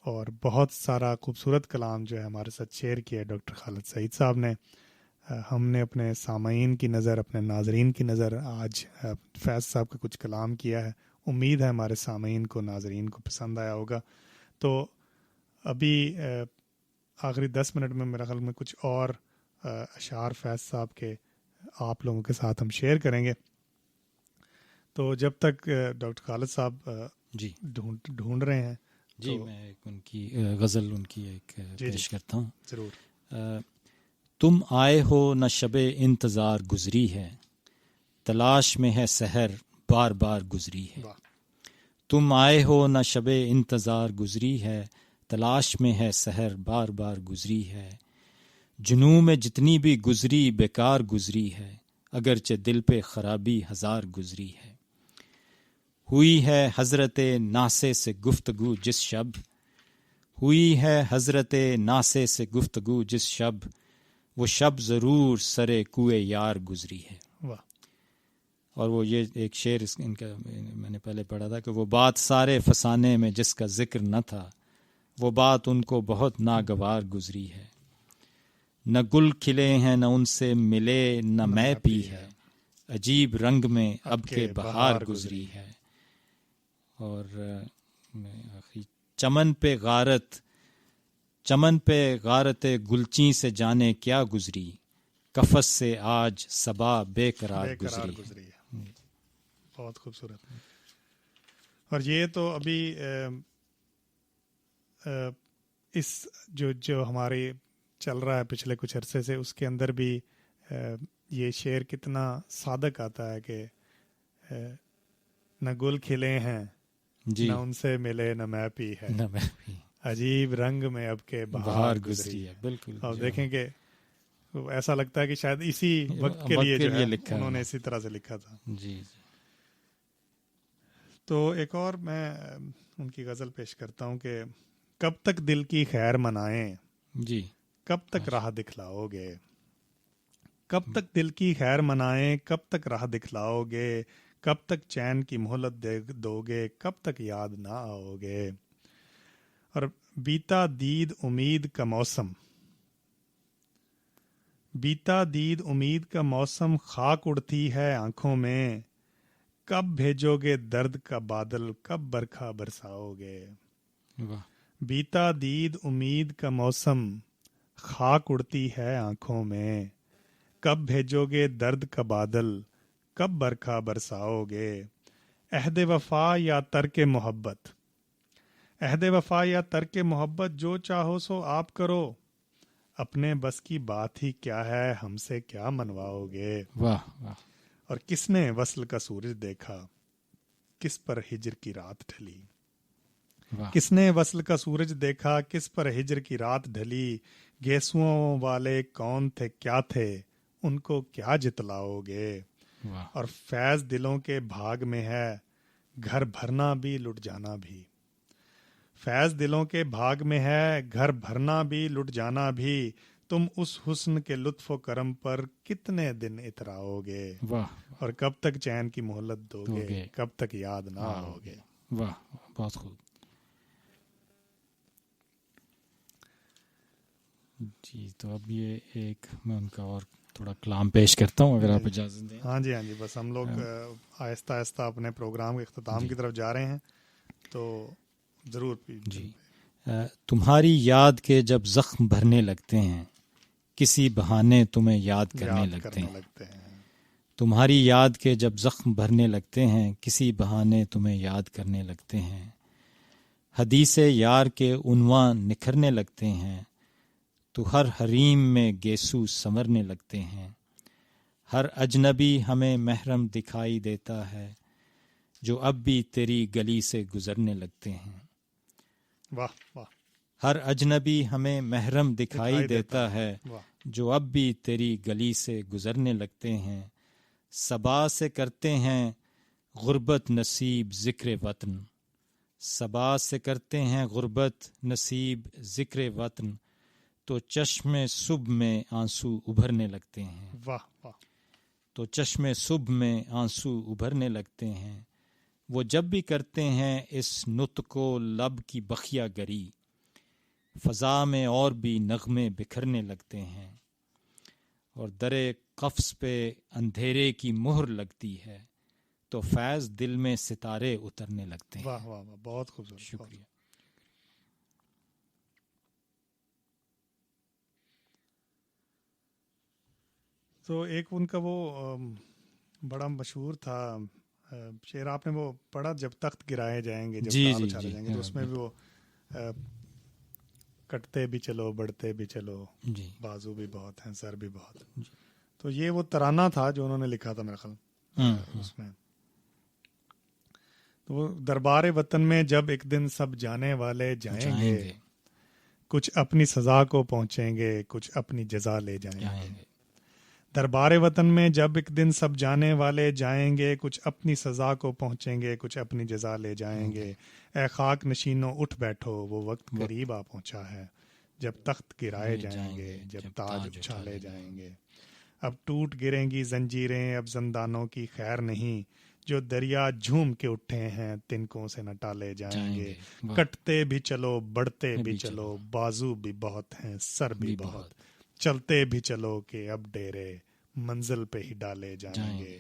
اور بہت سارا خوبصورت کلام جو ہے ہمارے ساتھ شیئر کیا ہے ڈاکٹر خالد سعید صاحب نے. ہم نے اپنے سامعین کی نظر، اپنے ناظرین کی نظر آج فیض صاحب کا کچھ کلام کیا ہے. امید ہے ہمارے سامعین کو، ناظرین کو پسند آیا ہوگا. تو ابھی آخری 10 منٹ میں میرا خیال میں کچھ اور اشعار فیض صاحب کے آپ لوگوں کے ساتھ ہم شیئر کریں گے. تو جب تک ڈاکٹر خالد صاحب جی ڈھونڈ رہے ہیں، جی میں ایک ان کی غزل ان کی ایک پیش کرتا ہوں. ضرور. تم آئے ہو نہ شب انتظار گزری ہے، تلاش میں ہے سحر بار بار گزری ہے. تم آئے ہو نہ شب انتظار گزری ہے، تلاش میں ہے سحر بار بار گزری ہے. جنوں میں جتنی بھی گزری بیکار گزری ہے، اگرچہ دل پہ خرابی ہزار گزری ہے. ہوئی ہے حضرت ناسے سے گفتگو جس شب، ہوئی ہے حضرت ناسے سے گفتگو جس شب، وہ شب ضرور سرے کوئے یار گزری ہے. اور وہ یہ ایک شعر ان کا میں نے پہلے پڑھا تھا کہ وہ بات سارے فسانے میں جس کا ذکر نہ تھا، وہ بات ان کو بہت ناگوار گزری ہے. نہ گل کھلے ہیں نہ ان سے ملے نہ میں پی ہے، عجیب رنگ میں اب کے بہار گزری ہے. اور چمن پہ غارت گلچیں سے جانے کیا گزری، کفس سے آج صبا بے قرار گزری ہے. بہت خوبصورت. اور یہ تو ابھی اس جو ہمارے چل رہا ہے پچھلے کچھ عرصے سے، اس کے اندر بھی یہ شعر کتنا صادق آتا ہے کہ نہ گل کھلے ہیں جی، نہ ان سے ملے نہ میں پی ہے، نہ میں پی، عجیب رنگ میں اب کے بہار گزری ہے. بالکل. اور دیکھیں کہ ایسا لگتا ہے کہ شاید اسی وقت کے لیے جو ہے انہوں نے اسی طرح سے لکھا تھا. جی. تو ایک اور میں ان کی غزل پیش کرتا ہوں کہ کب تک دل کی خیر منائیں، جی کب تک راہ دکھلاؤ گے، کب تک دل کی خیر منائیں، کب تک راہ دکھلاؤ گے، کب تک چین کی مہلت دو گے، کب تک یاد نہ آؤ گے. اور بیتا دید امید کا موسم، بیتا دید امید کا موسم، خاک اڑتی ہے آنکھوں میں، کب بھیجو گے درد کا بادل، کب برکھا برساؤ گے. بیتا دید امید کا موسم، خاک اڑتی ہے آنکھوں میں، کب بھیجو گے درد کا بادل، کب برکھا برساؤ گے. عہد وفا یا ترک محبت، عہد وفا یا ترک محبت، جو چاہو سو آپ کرو، اپنے بس کی بات ہی کیا ہے، ہم سے کیا منواؤ گے. واہ واہ. اور کس نے وصل کا سورج دیکھا، کس پر ہجر کی رات ڈھلی، کس نے وصل کا سورج دیکھا، کس پر ہجر کی رات ڈھلی. گیسوؤں والے کون تھے کیا تھے، ان کو کیا جتلاؤ گے. اور فیض دلوں کے بھاگ میں ہے، گھر بھرنا بھی لٹ جانا بھی. فیض دلوں کے بھاگ میں ہے، گھر بھرنا بھی لٹ جانا بھی. تم اس حسن کے لطف و کرم پر کتنے دن اتراؤ گے. اور کب تک چین کی مہلت دو گے، کب تک یاد نہ آؤ گے. واہ، بہت خوب. جی تو اب یہ ایک میں ان کا اور تھوڑا کلام پیش کرتا ہوں اگر آپ اجازت دیں. ہاں جی بس ہم لوگ آہستہ آہستہ اپنے پروگرام کے اختتام کی طرف جا رہے ہیں، تو ضرور. جی. تمہاری یاد کے جب زخم بھرنے لگتے ہیں، کسی بہانے تمہیں یاد کرنے لگتے ہیں. تمہاری یاد کے جب زخم بھرنے لگتے ہیں، کسی بہانے تمہیں یاد کرنے لگتے ہیں. حدیث یار کے عنوان نکھرنے لگتے ہیں، تو ہر حریم میں گیسو سنورنے لگتے ہیں. ہر اجنبی ہمیں محرم دکھائی دیتا ہے، جو اب بھی تیری گلی سے گزرنے لگتے ہیں. واہ واہ. ہر اجنبی ہمیں محرم دکھائی دیتا ہے، جو اب بھی تیری گلی سے گزرنے لگتے ہیں. صبا سے کرتے ہیں غربت نصیب ذکر وطن، صبا سے کرتے ہیں غربت نصیب ذکر وطن، تو چشم صبح میں آنسو ابھرنے لگتے ہیں. واہ واہ. تو چشم صبح میں آنسو ابھرنے لگتے ہیں. وہ جب بھی کرتے ہیں اس نطق و لب کی بخیا گری، فضا میں اور بھی نغمے بکھرنے لگتے ہیں، اور درے قفس پہ اندھیرے کی مہر لگتی ہے تو فیض دل میں ستارے اترنے لگتے ہیں۔ واہ واہ واہ، بہت خوبصورت، شکریہ۔ تو ایک ان کا وہ بڑا مشہور تھا شعر، آپ نے وہ پڑھا، جب تخت گرائے جائیں گے، جب تال اچھالے جائیں گے، تو اس میں بھی وہ کٹتے بھی چلو بڑھتے بھی چلو، بازو بھی بہت ہیں سر بھی بہت، تو یہ وہ ترانہ تھا جو انہوں نے لکھا تھا میرے خیال اس میں۔ تو وہ دربار وطن میں جب ایک دن سب جانے والے جائیں گے، کچھ اپنی سزا کو پہنچیں گے، کچھ اپنی جزا لے جائیں گے۔ دربار وطن میں جب ایک دن سب جانے والے جائیں گے، کچھ اپنی سزا کو پہنچیں گے، کچھ اپنی جزا لے جائیں گے۔ اے خاک نشینوں اٹھ بیٹھو، وہ وقت قریب آ پہنچا ہے، جب تخت گرائے جائیں گے، جب تاج اچھالے جائیں گے۔ اب ٹوٹ گریں گی زنجیریں، اب زندانوں کی خیر نہیں، جو دریا جھوم کے اٹھے ہیں تنکوں سے نہ ٹالے جائیں گے۔ کٹتے بھی چلو بڑھتے بھی چلو، بازو بھی بہت ہیں سر بھی بہت، چلتے بھی چلو کہ اب ڈیرے منزل پہ ہی ڈالے جائیں گے۔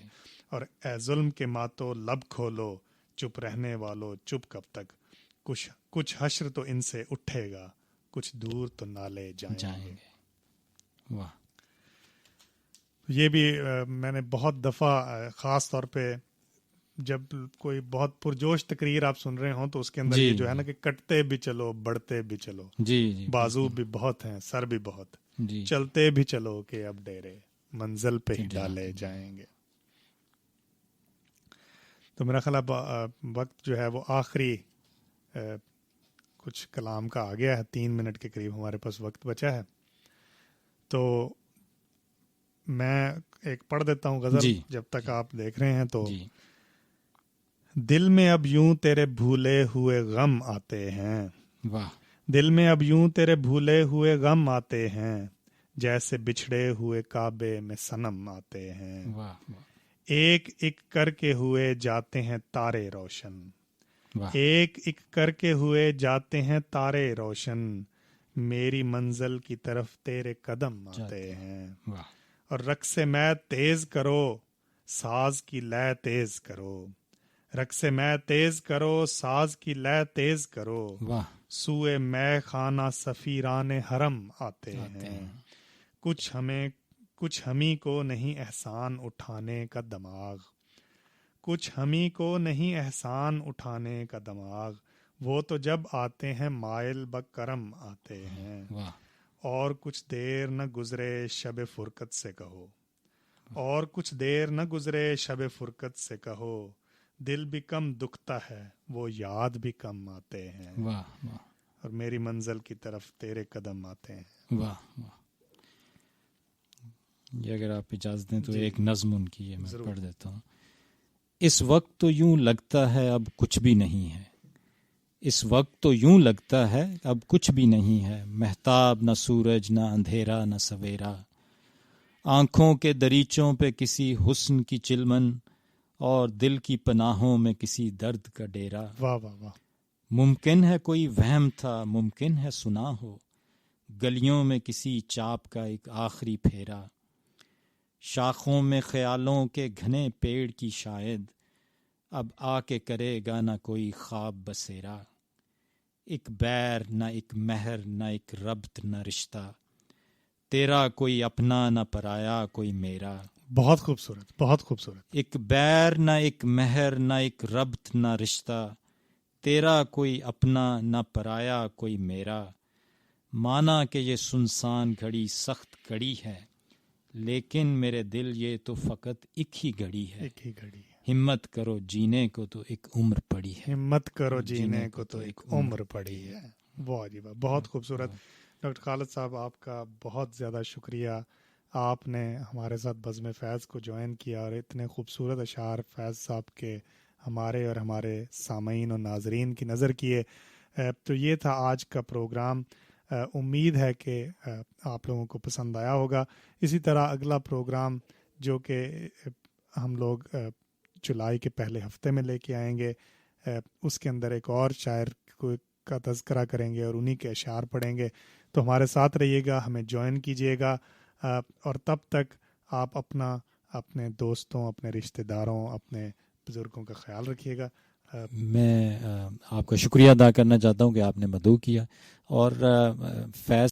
اور اے ظلم کے ماتو لب کھولو، چپ رہنے والو چپ کب تک، کچھ حشر تو ان سے اٹھے گا، کچھ دور تو نالے جائیں گے۔ واہ، یہ بھی میں نے بہت دفعہ، خاص طور پہ جب کوئی بہت پرجوش تقریر آپ سن رہے ہوں تو اس کے اندر یہ جو ہے نا کہ کٹتے بھی چلو بڑھتے بھی چلو، بازو بھی بہت ہیں سر بھی بہت، چلتے بھی چلو کہ اب ڈیرے منزل پہ ہی ڈالے جائیں گے۔ تو میرا خیال وقت جو ہے وہ آخری کچھ کلام کا آ گیا ہے، 3 منٹ کے قریب ہمارے پاس وقت بچا ہے، تو میں ایک پڑھ دیتا ہوں غزل جب تک آپ دیکھ رہے ہیں۔ تو دل میں اب یوں تیرے بھولے ہوئے غم آتے ہیں، دل میں اب یوں تیرے بھولے ہوئے غم آتے ہیں، جیسے بچھڑے ہوئے کعبے میں صنم آتے ہیں۔ ایک ایک کر کے ہوئے جاتے ہیں تارے روشن، ایک ایک کر کے ہوئے جاتے ہیں تارے روشن، میری منزل کی طرف تیرے قدم آتے ہیں۔ اور رقص میں تیز کرو، ساز کی لے تیز کرو، رقص میں تیز کرو، ساز کی لے تیز کرو، سوئے میں خانہ سفیران حرم آتے ہیں۔ کچھ ہمیں کو نہیں احسان اٹھانے کا دماغ، کچھ ہمیں کو نہیں احسان اٹھانے کا دماغ، وہ تو جب آتے ہیں مائل بکرم آتے ہیں۔ اور کچھ دیر نہ گزرے شب فرقت سے کہو، اور کچھ دیر نہ گزرے شب فرقت سے کہو، دل بھی کم دکھتا ہے وہ یاد بھی کم آتے ہیں، اور میری منزل کی طرف تیرے قدم آتے ہیں۔ واہ واہ، یہ اگر آپ اجازت دیں تو ایک نظم ان کی ہے، میں پڑھ دیتا ہوں۔ اس وقت تو یوں لگتا ہے اب کچھ بھی نہیں ہے، اس وقت تو یوں لگتا ہے اب کچھ بھی نہیں ہے، مہتاب نہ سورج نہ اندھیرا نہ سویرا، آنکھوں کے دریچوں پہ کسی حسن کی چلمن، اور دل کی پناہوں میں کسی درد کا ڈیرا۔ واہ واہ واہ، ممکن ہے کوئی وہم تھا، ممکن ہے سنا ہو، گلیوں میں کسی چاپ کا ایک آخری پھیرا، شاخوں میں خیالوں کے گھنے پیڑ کی شاید، اب آ کے کرے گا نہ کوئی خواب بسیرا، ایک بیر نہ ایک مہر نہ ایک ربط نہ رشتہ، تیرا کوئی اپنا نہ پرایا کوئی میرا۔ بہت خوبصورت، بہت خوبصورت۔ ایک بیر نہ ایک مہر نہ ایک ربط نہ رشتہ، تیرا کوئی اپنا نہ پرایا کوئی میرا، مانا کہ یہ سنسان گھڑی سخت گھڑی ہے، لیکن میرے دل یہ تو فقط ایک ہی گھڑی ہے، ایک ہی گھڑی ہے۔ ہمت کرو جینے کو تو ایک عمر پڑی ہے، ہمت کرو جینے کو تو ایک عمر پڑی ہے۔ بہت جی بہت خوبصورت۔ ڈاکٹر خالد صاحب، آپ کا بہت زیادہ شکریہ، آپ نے ہمارے ساتھ بزم فیض کو جوائن کیا اور اتنے خوبصورت اشعار فیض صاحب کے ہمارے اور ہمارے سامعین و ناظرین کی نظر کیے۔ تو یہ تھا آج کا پروگرام، امید ہے کہ آپ لوگوں کو پسند آیا ہوگا۔ اسی طرح اگلا پروگرام جو کہ ہم لوگ جولائی کے پہلے ہفتے میں لے کے آئیں گے، اس کے اندر ایک اور شاعر کا تذکرہ کریں گے اور انہی کے اشعار پڑھیں گے. تو ہمارے ساتھ رہیے گا, ہمیں جوائن کیجیے گا, اور تب تک آپ اپنے دوستوں, اپنے رشتہ داروں, اپنے بزرگوں کا خیال رکھیے گا. میں آپ کا شکریہ ادا کرنا چاہتا ہوں کہ آپ نے مدعو کیا, اور فیض